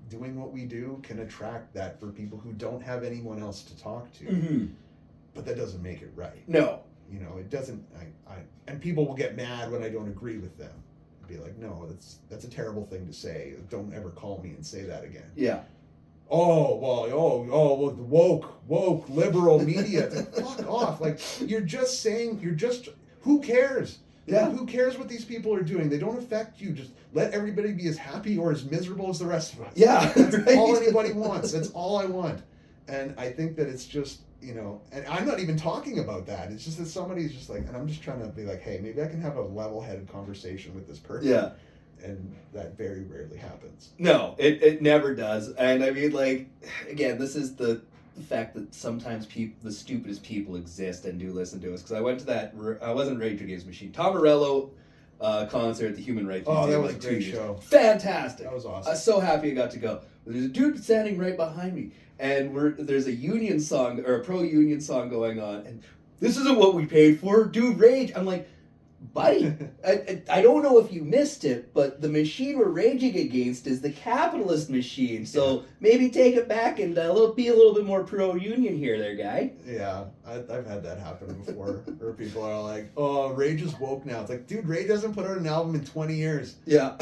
doing what we do can attract that for people who don't have anyone else to talk to. Mm-hmm. But that doesn't make it right. No. You know, it doesn't. And people will get mad when I don't agree with them. Be like, no, that's a terrible thing to say. Don't ever call me and say that again. Yeah. Well, the woke liberal media. Fuck off. Like, who cares? Yeah. Who cares what these people are doing? They don't affect you. Just let everybody be as happy or as miserable as the rest of us. Yeah. That's right. all anybody wants. That's all I want. And I think that it's just, you know, and I'm not even talking about that. It's just that somebody's just like, and I'm just trying to be like, hey, maybe I can have a level-headed conversation with this person. Yeah. And that very rarely happens. No, it never does. And I mean, like, again, this is the the fact that sometimes the stupidest people exist and do listen to us. Because I went to that, I wasn't Rage Against the Machine, Tom Morello concert at the Human Rights Museum. Oh, that was like a great show. Fantastic. That was awesome. I was so happy I got to go. There's a dude standing right behind me, and there's a union song or a pro-union song going on, and this isn't what we paid for. Dude, Rage. I'm like, buddy, I don't know if you missed it, but the machine we're raging against is the capitalist machine. So maybe take it back and be a little bit more pro-union here, there, guy. Yeah, I've had that happen before, where people are like, "Oh, Rage is woke now." It's like, dude, Rage hasn't put out an album in 20 years. Yeah.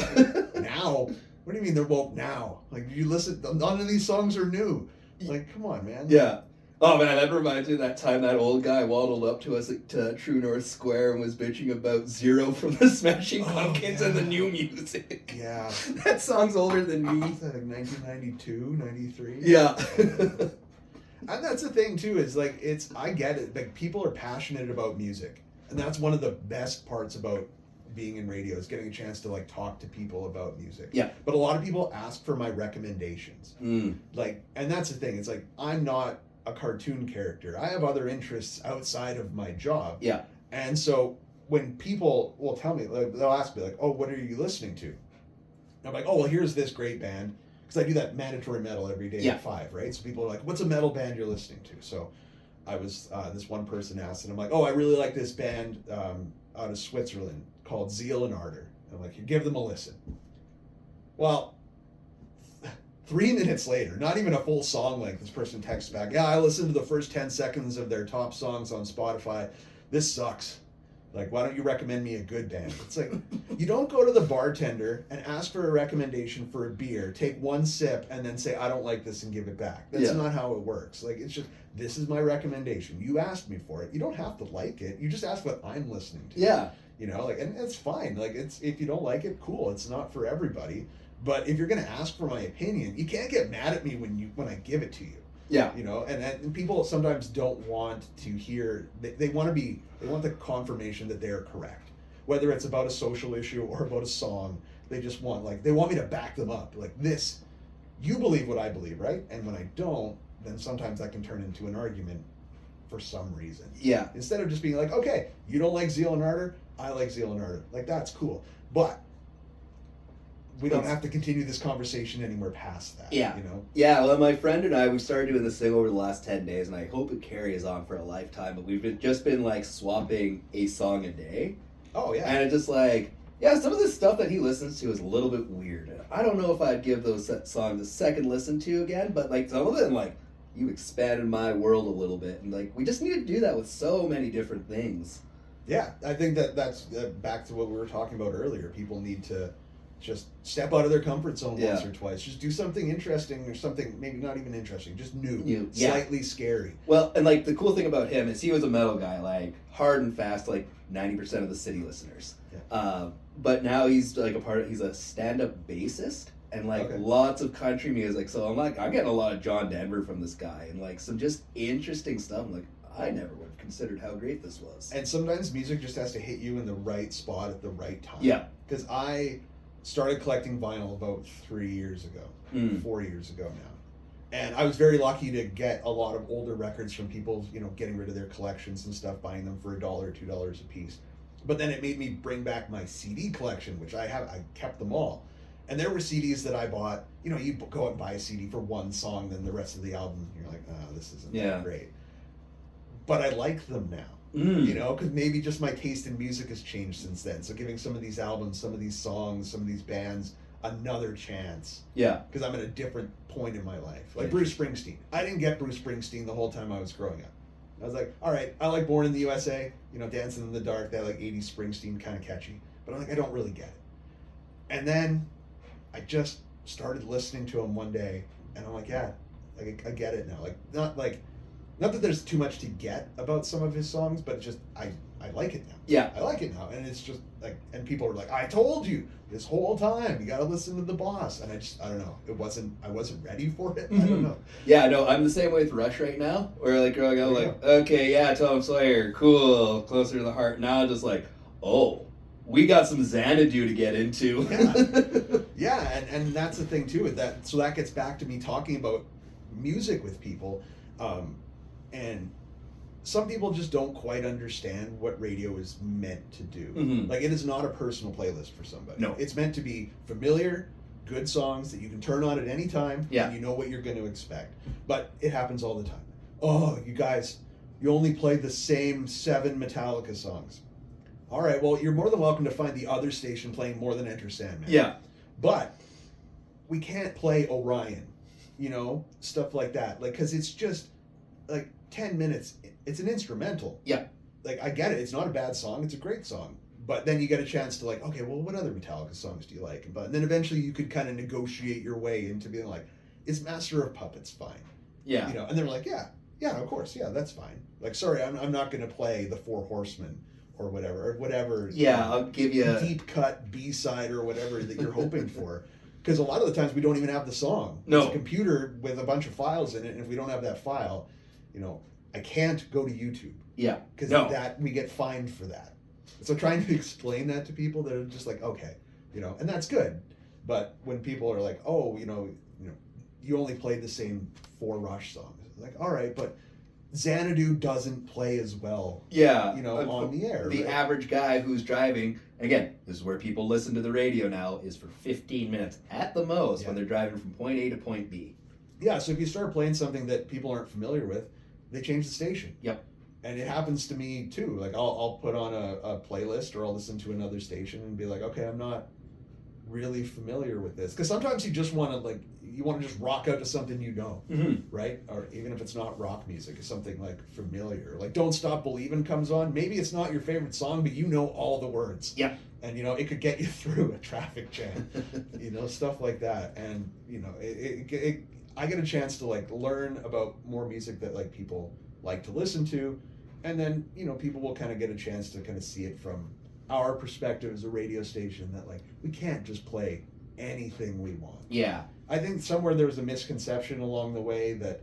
Now? What do you mean they're woke now? Like, you listen, none of these songs are new. Like, come on, man. Yeah. Oh man, that reminds me of that time that old guy waddled up to us at True North Square and was bitching about Zero from the Smashing Pumpkins and the new music. Yeah. That song's older than me. Was that like 1992, 93? Yeah. And that's the thing too, is like, I get it. Like, people are passionate about music. And that's one of the best parts about being in radio, is getting a chance to like talk to people about music. Yeah. But a lot of people ask for my recommendations. Like, and that's the thing. It's like, I'm not a cartoon character. I have other interests outside of my job. Yeah. And so when people will tell me, like, they'll ask me like, "Oh, what are you listening to?" And I'm like, "Oh, well, here's this great band." Because I do that mandatory metal every day at 5, right? So people are like, "What's a metal band you're listening to?" So I was, this one person asked, and I'm like, "Oh, I really like this band out of Switzerland called Zeal and Ardor." And I'm like, "You give them a listen." Well, 3 minutes later, not even a full song length, this person texts back, "Yeah, I listened to the first 10 seconds of their top songs on Spotify. This sucks. Like, why don't you recommend me a good band?" It's like, you don't go to the bartender and ask for a recommendation for a beer, take one sip, and then say, "I don't like this," and give it back. That's not how it works. Like, it's just, this is my recommendation. You asked me for it. You don't have to like it. You just ask what I'm listening to. Yeah. You know, like, and it's fine. Like, if you don't like it, cool. It's not for everybody. But if you're going to ask for my opinion, you can't get mad at me when I give it to you. Yeah. You know, and people sometimes don't want to hear, they want the confirmation that they're correct. Whether it's about a social issue or about a song, they just want, like, they want me to back them up. Like, this, you believe what I believe, right? And when I don't, then sometimes that can turn into an argument for some reason. Yeah. Instead of just being like, "Okay, you don't like Zeal and Ardor, I like Zeal and Ardor." Like, that's cool. But we don't have to continue this conversation anywhere past that. Yeah. You know? Yeah, well, my friend and I, we started doing this thing over the last 10 days, and I hope it carries on for a lifetime, but we've just been, like, swapping a song a day. Oh, yeah. And it's just like, yeah, some of the stuff that he listens to is a little bit weird. I don't know if I'd give those songs a second listen to again, but, like, some of them, like, you expanded my world a little bit. And, like, we just need to do that with so many different things. Yeah, I think that's back to what we were talking about earlier. People need to just step out of their comfort zone once or twice. Just do something interesting, or something maybe not even interesting, just new. Slightly scary. Well, and like the cool thing about him is he was a metal guy, like hard and fast, like 90% of the city listeners. Yeah. But now he's like he's a stand-up bassist and like lots of country music. So I'm getting a lot of John Denver from this guy and like some just interesting stuff. I'm like, I never would have considered how great this was. And sometimes music just has to hit you in the right spot at the right time. Yeah. Because I started collecting vinyl about 3 years ago, 4 years ago now. And I was very lucky to get a lot of older records from people, you know, getting rid of their collections and stuff, buying them for $1 or $2 a piece. But then it made me bring back my CD collection, which I kept them all. And there were CDs that I bought, you know, you go out and buy a CD for one song, then the rest of the album, you're like, "Oh, this isn't that great." But I like them now. You know, because maybe just my taste in music has changed since then. So giving some of these albums, some of these songs, some of these bands another chance. Yeah. Because I'm at a different point in my life. Like Bruce Springsteen. I didn't get Bruce Springsteen the whole time I was growing up. I was like, all right, I like Born in the USA, you know, Dancing in the Dark, that like 80s Springsteen, kind of catchy. But I'm like, I don't really get it. And then I just started listening to him one day, and I'm like, yeah, like I get it now. Not that there's too much to get about some of his songs, but just I like it now. Yeah. I like it now. And it's just like, and people are like, I told you this whole time, you got to listen to the boss. And I don't know. I wasn't ready for it. I don't know. Yeah, no, I'm the same way with Rush right now. Where like growing up, like, okay, yeah, Tom Sawyer, cool, Closer to the Heart. Now I'm just like, oh, we got some Xanadu to get into. Yeah, and that's the thing too. So that gets back to me talking about music with people. And some people just don't quite understand what radio is meant to do. Mm-hmm. Like, it is not a personal playlist for somebody. No. It's meant to be familiar, good songs that you can turn on at any time, Yeah. and you know what you're going to expect. But it happens all the time. Oh, you guys, you only played the same 7 Metallica songs. All right, well, you're more than welcome to find the other station playing more than Enter Sandman. Yeah. But we can't play Orion, stuff like that. Like, because it's just, like, 10 minutes. It's an instrumental. Yeah. Like, I get it. It's not a bad song. It's a great song. But then you get a chance to, like, okay, well, what other Metallica songs do you like? And then eventually you could kind of negotiate your way into being like, is Master of Puppets fine? Yeah. And they're like, yeah, of course. Yeah, that's fine. Like, sorry, I'm not going to play the Four Horsemen or whatever. Yeah, I'll give you a deep cut B-side or whatever that you're hoping for. Because a lot of the times we don't even have the song. No. It's a computer with a bunch of files in it, and if we don't have that file, I can't go to YouTube. Yeah. Because No. we get fined for that. So trying to explain that to people that are just like, okay, and that's good. But when people are like, oh, you only played the same 4 Rush songs. Like, all right, but Xanadu doesn't play as well. Yeah. On the air. The right? average guy who's driving, again, this is where people listen to the radio now, is for 15 minutes at the most when they're driving from point A to point B. Yeah, so if you start playing something that people aren't familiar with, they change the station. Yep. And it happens to me too. Like, I'll put on a playlist, or I'll listen to another station and be like, okay, I'm not really familiar with this. Because sometimes you just want to just rock out to something Mm-hmm. right? Or even if it's not rock music, it's something like familiar. Like Don't Stop Believin' comes on. Maybe it's not your favorite song, but you know all the words. Yeah. And it could get you through a traffic jam. Stuff like that. And I get a chance to like learn about more music that like people like to listen to, and then people will kind of get a chance to kind of see it from our perspective as a radio station, that like we can't just play anything we want. Yeah. I think somewhere there was a misconception along the way that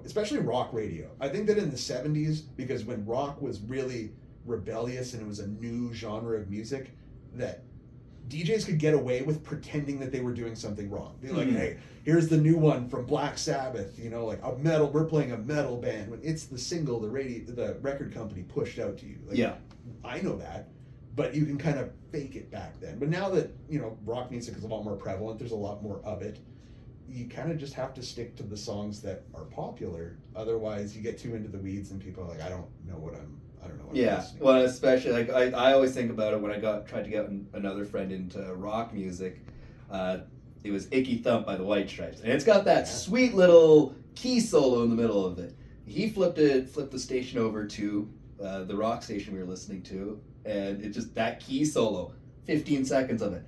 especially rock radio. I think that in the 70s, because when rock was really rebellious and it was a new genre of music, that DJs could get away with pretending that they were doing something wrong. Be like, hey, here's the new one from Black Sabbath, like we're playing a metal band, when it's the single the record company pushed out to you. Like, Yeah. I know that, but you can kind of fake it back then. But now that, rock music is a lot more prevalent, there's a lot more of it, you kind of just have to stick to the songs that are popular. Otherwise, you get too into the weeds and people are like, I don't know what I'm listening well, especially like I always think about it when I tried to get another friend into rock music. It was Icky Thump by the White Stripes, and it's got that sweet little key solo in the middle of it. He flipped the station over to the rock station we were listening to, and it just, that key solo, 15 seconds of it.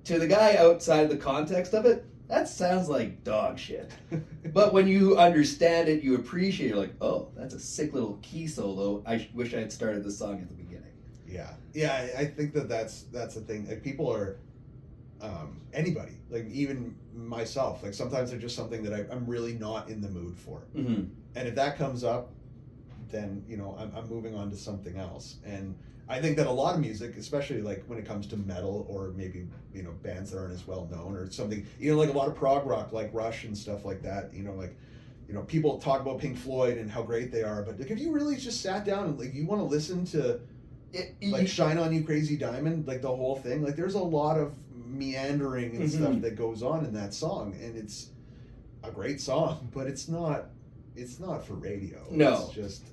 To the guy outside of the context of it, that sounds like dog shit. But when you understand it, you appreciate it. You're like, oh, that's a sick little key solo. I wish I had started the song at the beginning. Yeah, I think that's the thing. Like, people are anybody, like even myself. Like, sometimes they're just something that I'm really not in the mood for, Mm-hmm. and if that comes up, then I'm moving on to something else. And I think that a lot of music, especially like when it comes to metal or maybe bands that aren't as well known or something, like a lot of prog rock, like Rush and stuff like that. People talk about Pink Floyd and how great they are, but like, if you really just sat down and like you want to listen to like Shine On You Crazy Diamond, like the whole thing, like there's a lot of meandering and stuff that goes on in that song, and it's a great song, but it's not for radio. No. It's just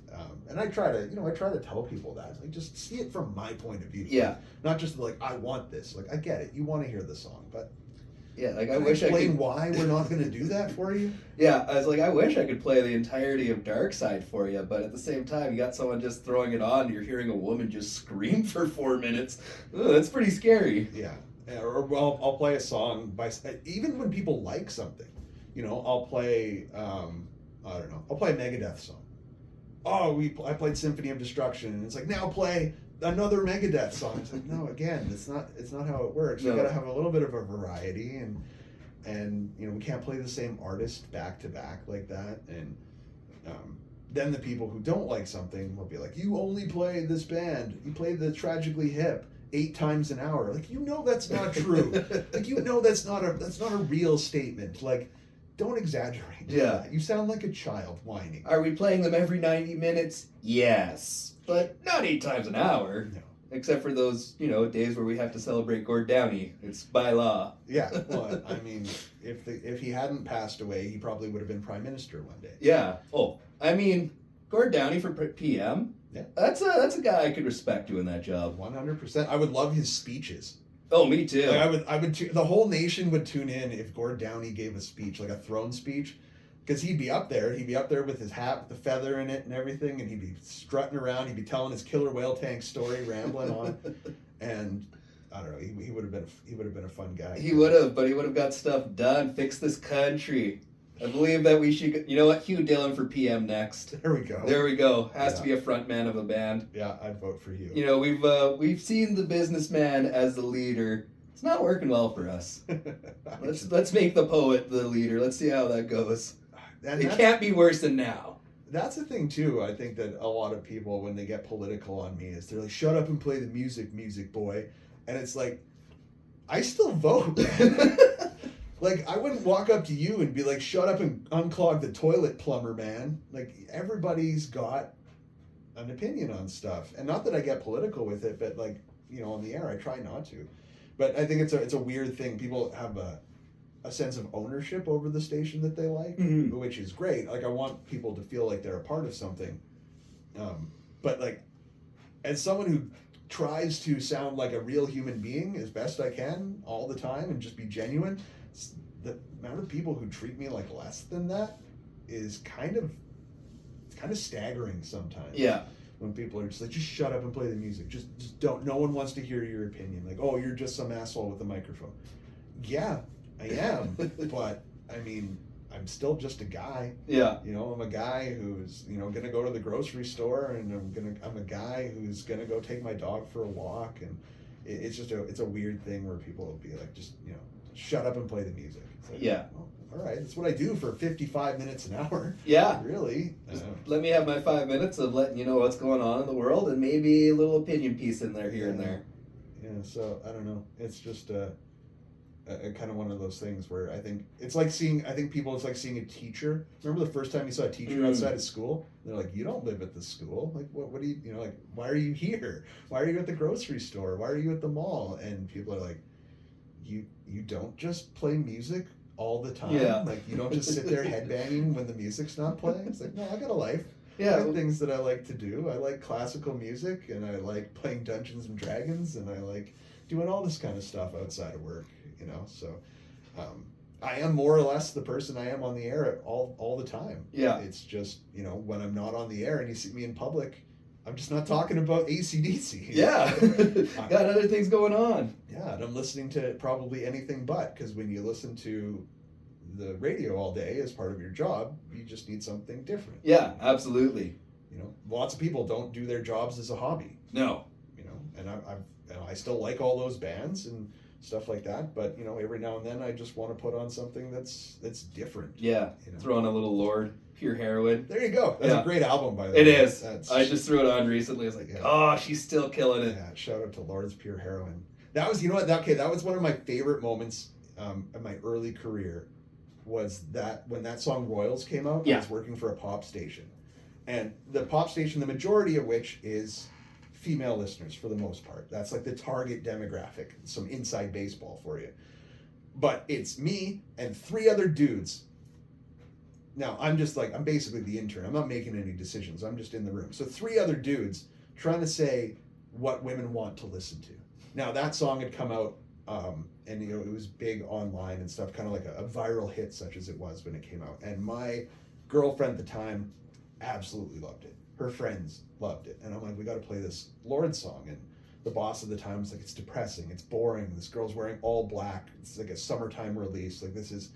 and I try to tell people that, like, just see it from my point of view. Yeah. Not just like, I want this. Like, I get it. You want to hear the song, but Yeah, like I can wish I explain could. why we're not going to do that for you. Yeah, I was like, I wish I could play the entirety of Dark Side for you, but at the same time, you got someone just throwing it on, and you're hearing a woman just scream for 4 minutes. Ugh, that's pretty scary. Yeah. Or I'll play a song even when people like something. I'll play I don't know. I'll play a Megadeth song. Oh, I played Symphony of Destruction, and it's like, now play another Megadeth song. It's like, no, again, it's not how it works. No. You got to have a little bit of a variety, and we can't play the same artist back to back like that. And then the people who don't like something will be like, you only play this band. You play the Tragically Hip 8 times an hour. Like, that's not true. Like, that's not a real statement. Like, don't exaggerate. Yeah. You sound like a child whining. Are we playing them every 90 minutes? Yes. But not 8 times an hour. No. Except for those, days where we have to celebrate Gord Downey. It's by law. Yeah, well, I mean, if he hadn't passed away, he probably would have been prime minister one day. Yeah. Oh, I mean, Gord Downey for PM? Yeah. That's a guy I could respect doing that job. 100%. I would love his speeches. Oh, me too. Like I would. The whole nation would tune in if Gord Downey gave a speech, like a throne speech, because he'd be up there. He'd be up there with his hat, with the feather in it and everything, and he'd be strutting around. He'd be telling his killer whale tank story, rambling on, and I don't know. He would have been a fun guy. He would have, but he would have got stuff done. Fix this country. I believe that we should. You know what? Hugh Dillon for PM next. There we go. There we go. Has to be a front man of a band. Yeah, I'd vote for Hugh. We've seen the businessman as the leader. It's not working well for us. Let's make the poet the leader. Let's see how that goes. And it can't be worse than now. That's the thing too. I think that a lot of people, when they get political on me, is they're like, "Shut up and play the music, music boy," and it's like, I still vote. Like, I wouldn't walk up to you and be like, "Shut up and unclog the toilet, plumber man." Like, everybody's got an opinion on stuff, and not that I get political with it, but like, on the air, I try not to. But I think it's a weird thing. People have a sense of ownership over the station that they like, mm-hmm. which is great. Like, I want people to feel like they're a part of something. But like, as someone who tries to sound like a real human being as best I can all the time and just be genuine, the amount of people who treat me like less than that is kind of staggering sometimes. Yeah. When people are just like, just shut up and play the music. Just don't. No one wants to hear your opinion. Like, oh, you're just some asshole with a microphone. Yeah, I am. But I mean, I'm still just a guy. Yeah. I'm a guy who's gonna go to the grocery store, and I'm a guy who's gonna go take my dog for a walk, and it's just it's a weird thing where people will be like, just shut up and play the music. It's like, yeah. Well, all right, that's what I do for 55 minutes an hour. Yeah. Really? Just let me have my 5 minutes of letting you know what's going on in the world, and maybe a little opinion piece in there here and there. Yeah, so I don't know. It's just a kind of one of those things where I think it's like seeing a teacher. Remember the first time you saw a teacher outside of school? They're like, you don't live at the school. Like, what do you, like, why are you here? Why are you at the grocery store? Why are you at the mall? And people are like, you don't just play music all the time. Yeah. Like, you don't just sit there headbanging when the music's not playing. It's like, no, I got a life. Yeah. I have things that I like to do. I like classical music, and I like playing Dungeons and Dragons, and I like doing all this kind of stuff outside of work, So I am more or less the person I am on the air all the time. Yeah. It's just, when I'm not on the air and you see me in public, I'm just not talking about AC/DC. Yeah. Got other things going on. Yeah, and I'm listening to probably anything but, because when you listen to the radio all day as part of your job, you just need something different. Yeah, absolutely. Lots of people don't do their jobs as a hobby. No. And I still like all those bands and stuff like that, but every now and then I just want to put on something that's different. Yeah. Throw on a little Lord, Pure Heroin. There you go. That's a great album, by the way. It is. I just threw it on recently. I was like, oh, she's still killing it. Yeah, shout out to Lord's Pure Heroin. That was, that was one of my favorite moments in my early career, was that when that song Royals came out. Yeah. I was working for a pop station, and the pop station, the majority of which is female listeners for the most part. That's like the target demographic. Some inside baseball for you. But it's me and 3 other dudes. Now, I'm basically the intern. I'm not making any decisions. I'm just in the room. So 3 other dudes trying to say what women want to listen to. Now, that song had come out, and it was big online and stuff, kind of like a viral hit, such as it was when it came out. And my girlfriend at the time absolutely loved it. Her friends loved it. And I'm like, we got to play this Lord song. And the boss at the time was like, it's depressing. It's boring. This girl's wearing all black. It's like a summertime release. Like, this is...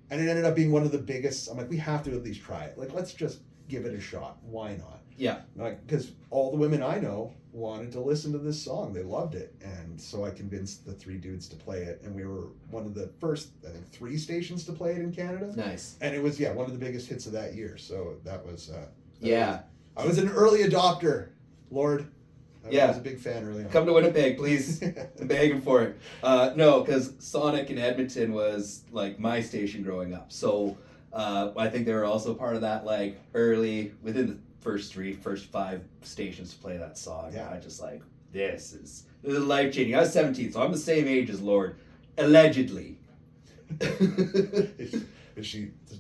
And it ended up being one of the biggest... I'm like, we have to at least try it. Like, let's just give it a shot. Why not? Yeah. Like, because all the women I know wanted to listen to this song. They loved it. And so I convinced the 3 dudes to play it. And we were one of the first, I think, 3 stations to play it in Canada. Nice. And it was, one of the biggest hits of that year. So that was... Yeah. I was an early adopter, Lord. Yeah. was a big fan early on. Come to Winnipeg, please. I'm begging for it. No, because Sonic in Edmonton was like my station growing up. So I think they were also part of that, like early within the first 5 stations to play that song. Yeah. I just like this is life changing. I was 17, so I'm the same age as Lord, allegedly. Does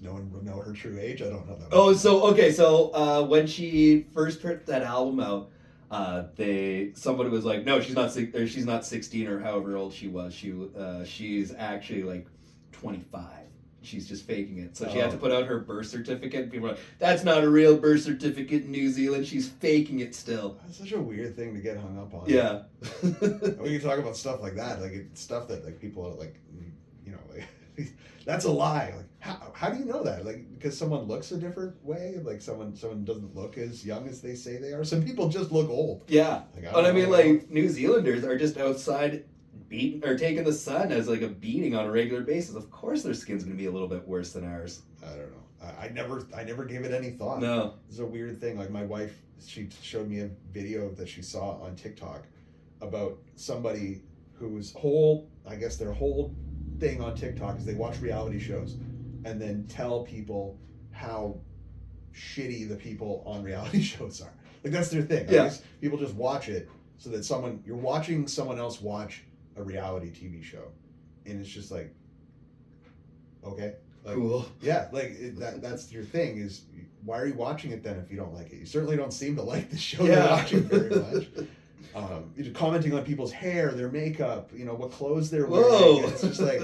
no one know her true age? I don't know that. Oh, so when she first put that album out, somebody was like, no, she's not 16 or however old she was. She's actually like 25. She's just faking it. So she had to put out her birth certificate. People were like, that's not a real birth certificate in New Zealand. She's faking it still. That's such a weird thing to get hung up on. Yeah. We can talk about stuff like that, like it's stuff that like people are like, you know, like that's a lie. Like how do you know that? Like because someone looks a different way, like someone doesn't look as young as they say they are. Some people just look old. Yeah. Like, But I mean, like New Zealanders are just outside beating or taking the sun as like a beating on a regular basis. Of course, their skin's gonna be a little bit worse than ours. I don't know. I never gave it any thought. No. It's a weird thing. Like my wife, she showed me a video that she saw on TikTok about somebody whose their whole thing on TikTok is they watch reality shows and then tell people how shitty the people on reality shows are. Like that's their thing. Yeah. People just watch it so that you're watching someone else watch a reality TV show, and it's just like, okay, like, Cool. Yeah, like that's your thing. Is why are you watching it then if you don't like it? You certainly don't seem to like the show you're watching very much. You're commenting on people's hair, their makeup, what clothes they're wearing. Whoa. It's just like,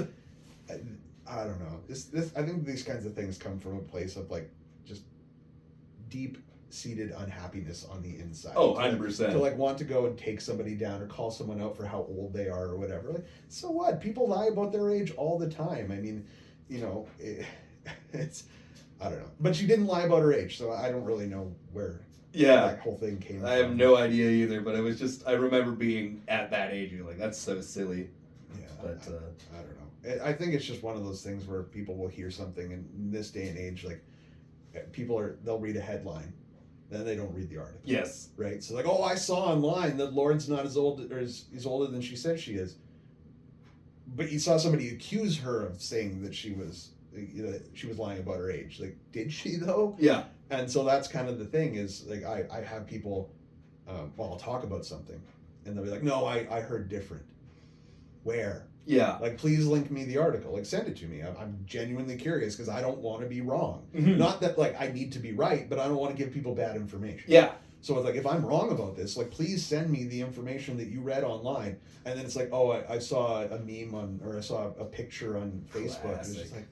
I don't know. I think these kinds of things come from a place of like just deep-seated unhappiness on the inside. Oh, 100%. To like want to go and take somebody down or call someone out for how old they are or whatever. Like, so what? People lie about their age all the time. I mean, it's I don't know. But she didn't lie about her age, so I don't really know where that whole thing came from. I have no idea either, but it was just, I remember being at that age, you're like, that's so silly. Yeah, but I don't know. I think it's just one of those things where people will hear something, and in this day and age, like, they'll read a headline, then they don't read the article. Yes. Right? So like, oh, I saw online that Lauren's not as old, or is older than she said she is. But you saw somebody accuse her of saying that she was lying about her age. Like, did she though? Yeah. And so that's kind of the thing is, like, I have people, I'll talk about something, and they'll be like, no, I heard different. Where? Yeah. Like, please link me the article. Like, send it to me. I'm genuinely curious because I don't want to be wrong. Mm-hmm. Not that, like, I need to be right, but I don't want to give people bad information. Yeah. So, like, if I'm wrong about this, like, please send me the information that you read online. And then it's like, oh, I saw a meme or I saw a picture on Facebook. It's just like,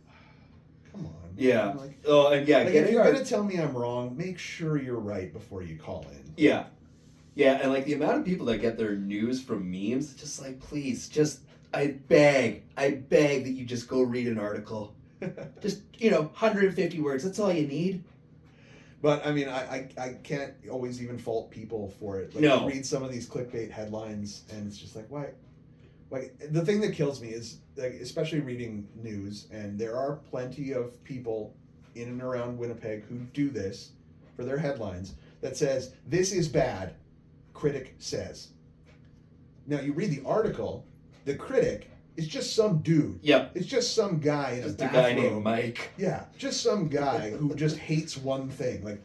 come on. Yeah. Like, and yeah. like if you're going to tell me I'm wrong, make sure you're right before you call in. Yeah. Yeah, and like the amount of people that get their news from memes, just like, please, I beg that you just go read an article. Just, 150 words, that's all you need. But I mean, I can't always even fault people for it. Like, No. I read some of these clickbait headlines, and it's just like, why? Like, the thing that kills me is, like, especially reading news, and there are plenty of people in and around Winnipeg who do this for their headlines that says, this is bad, critic says. Now, you read the article, the critic is just some dude. Yep. It's just some guy in Just a a guy bathrobe. named Mike. Yeah, just some guy who just hates one thing. Like,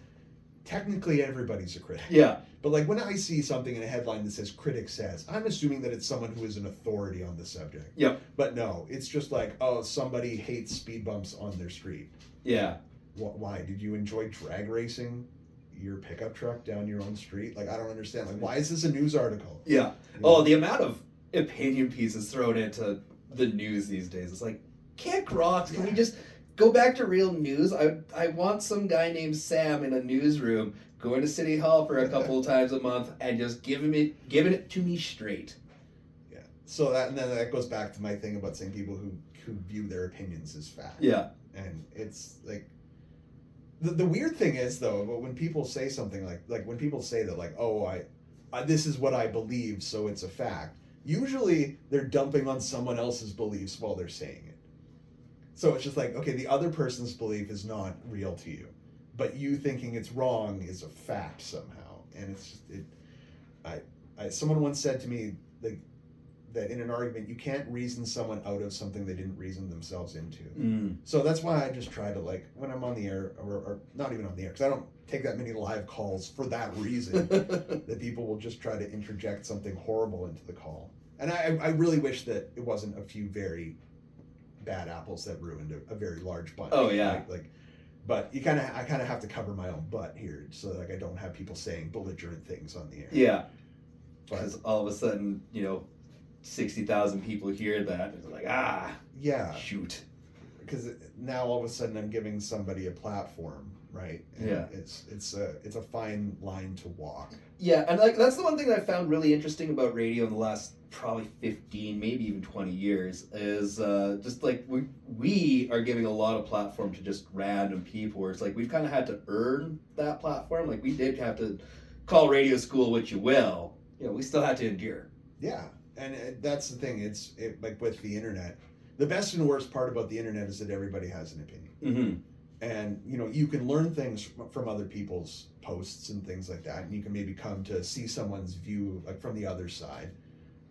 technically everybody's a critic. Yeah. But like when I see something in a headline that says critic says, I'm assuming that it's someone who is an authority on the subject. Yep. But no, it's just like, oh, somebody hates speed bumps on their street. Yeah. Why? Did you enjoy drag racing your pickup truck down your own street? Like, I don't understand. Like, why is this a news article? Yeah. Oh, the amount of opinion pieces thrown into the news these days. It's like, kick rocks. Can we just go back to real news? I want some guy named Sam in a newsroom going to City Hall for a couple of times a month and just giving it to me straight. Yeah. So then that goes back to my thing about saying people who view their opinions as fact. Yeah. And it's like, the weird thing is though, when people say something like when people say that, like, oh, I this is what I believe, so it's a fact. Usually they're dumping on someone else's beliefs while they're saying it. So it's just like, okay, the other person's belief is not real to you, but you thinking it's wrong is a fact somehow. And it's just, someone once said to me like that in an argument you can't reason someone out of something they didn't reason themselves into. So that's why I just try to, like, when I'm on the air, or not even on the air, because I don't take that many live calls for that reason, that people will just try to interject something horrible into the call. And I really wish that it wasn't a few very bad apples that ruined a very large bunch. Oh yeah. Right? Like, but I kind of have to cover my own butt here, so like I don't have people saying belligerent things on the air. Yeah. Because all of a sudden, 60,000 people hear that, and they're like, yeah, shoot. Because now all of a sudden I'm giving somebody a platform, right? And yeah. It's a fine line to walk. Yeah, and like that's the one thing that I found really interesting about radio in the last probably 15, maybe even 20 years is just like we are giving a lot of platform to just random people, where it's like we've kind of had to earn that platform. Like we did have to call radio school what you will. We still had to endure. Yeah, and that's the thing. It's like with the internet, the best and worst part about the internet is that everybody has an opinion. Mm-hmm. And you can learn things from other people's posts and things like that, and you can maybe come to see someone's view like from the other side.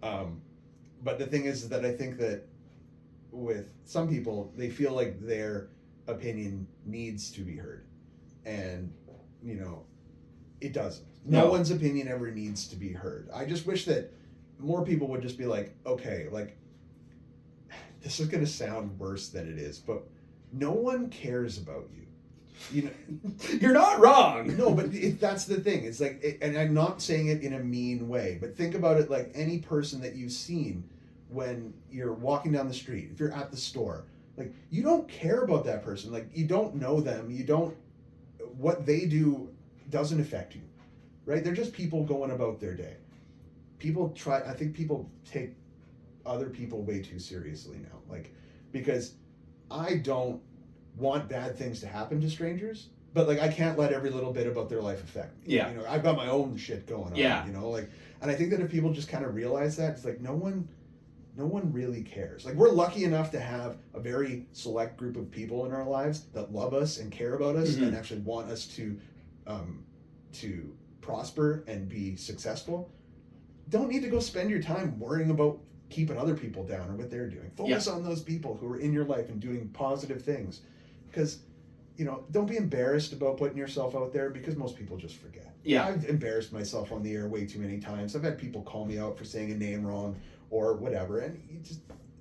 But the thing is that I think that with some people, they feel like their opinion needs to be heard, and it doesn't. No one's opinion ever needs to be heard. I just wish that more people would just be like, okay, like, this is going to sound worse than it is, but no one cares about you. You're not wrong. No, but that's the thing. It's like, and I'm not saying it in a mean way, but think about it like any person that you've seen when you're walking down the street, if you're at the store, like, you don't care about that person. Like, you don't know them. What they do doesn't affect you, right? They're just people going about their day. I think people take other people way too seriously now. Like, because I don't want bad things to happen to strangers, but like I can't let every little bit about their life affect me. Yeah. I've got my own shit going on. Yeah. Like, and I think that if people just kind of realize that, it's like no one really cares. Like, we're lucky enough to have a very select group of people in our lives that love us and care about us, mm-hmm. and actually want us to prosper and be successful. Don't need to go spend your time worrying about keeping other people down or what they're doing. Focus on those people who are in your life and doing positive things. Because, don't be embarrassed about putting yourself out there, because most people just forget. Yeah. I've embarrassed myself on the air way too many times. I've had people call me out for saying a name wrong or whatever, and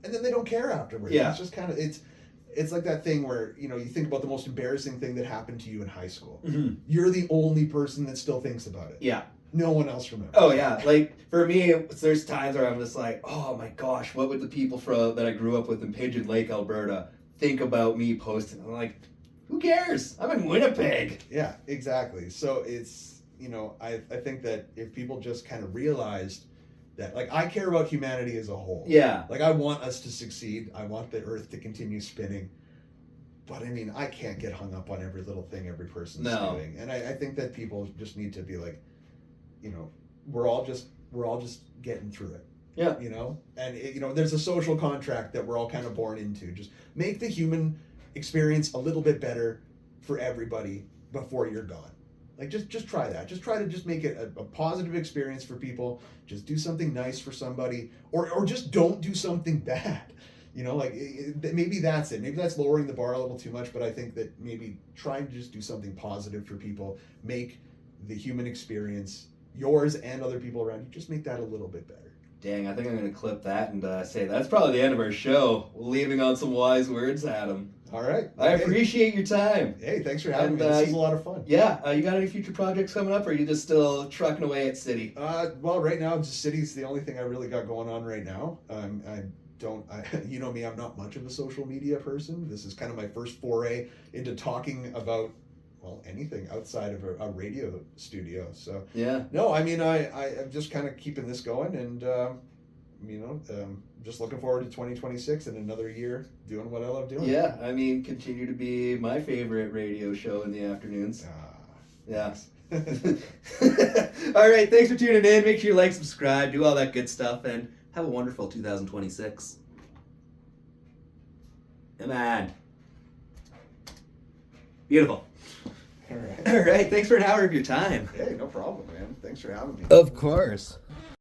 then they don't care afterwards. Yeah. It's just kind of, it's like that thing where, you think about the most embarrassing thing that happened to you in high school. Mm-hmm. You're the only person that still thinks about it. Yeah. No one else remembers. Oh yeah, like for me, there's times where I'm just like, oh my gosh, what would the people that I grew up with in Pigeon Lake, Alberta, think about me posting? I'm like, who cares? I'm in Winnipeg. Yeah, exactly. So it's, I think that if people just kind of realized that, like, I care about humanity as a whole. Yeah. Like, I want us to succeed. I want the earth to continue spinning. But I mean, I can't get hung up on every little thing every person's doing. And I think that people just need to be like, we're all just getting through it. Yeah. And there's a social contract that we're all kind of born into. Just make the human experience a little bit better for everybody before you're gone. Like, just try that. Just try to just make it a positive experience for people. Just do something nice for somebody, or just don't do something bad. Maybe that's it. Maybe that's lowering the bar a little too much, but I think that maybe trying to just do something positive for people, make the human experience, yours and other people around you, just make that a little bit better. Dang, I think I'm going to clip that and say that's probably the end of our show. Leaving on some wise words, Adam. All right. I appreciate your time. Hey, thanks for having me. This is a lot of fun. Yeah. You got any future projects coming up, or are you just still trucking away at City? Well, right now, just City's the only thing I really got going on right now. You know me, I'm not much of a social media person. This is kind of my first foray into talking about, well, anything outside of a radio studio. So yeah. No, I mean, I'm just kind of keeping this going, and just looking forward to 2026 and another year doing what I love doing. Yeah, I mean, continue to be my favorite radio show in the afternoons. Yeah. All right, thanks for tuning in. Make sure you like, subscribe, do all that good stuff, and have a wonderful 2026. Come on. Beautiful. All right. All right, thanks for an hour of your time. Hey, no problem, man. Thanks for having me. Of course.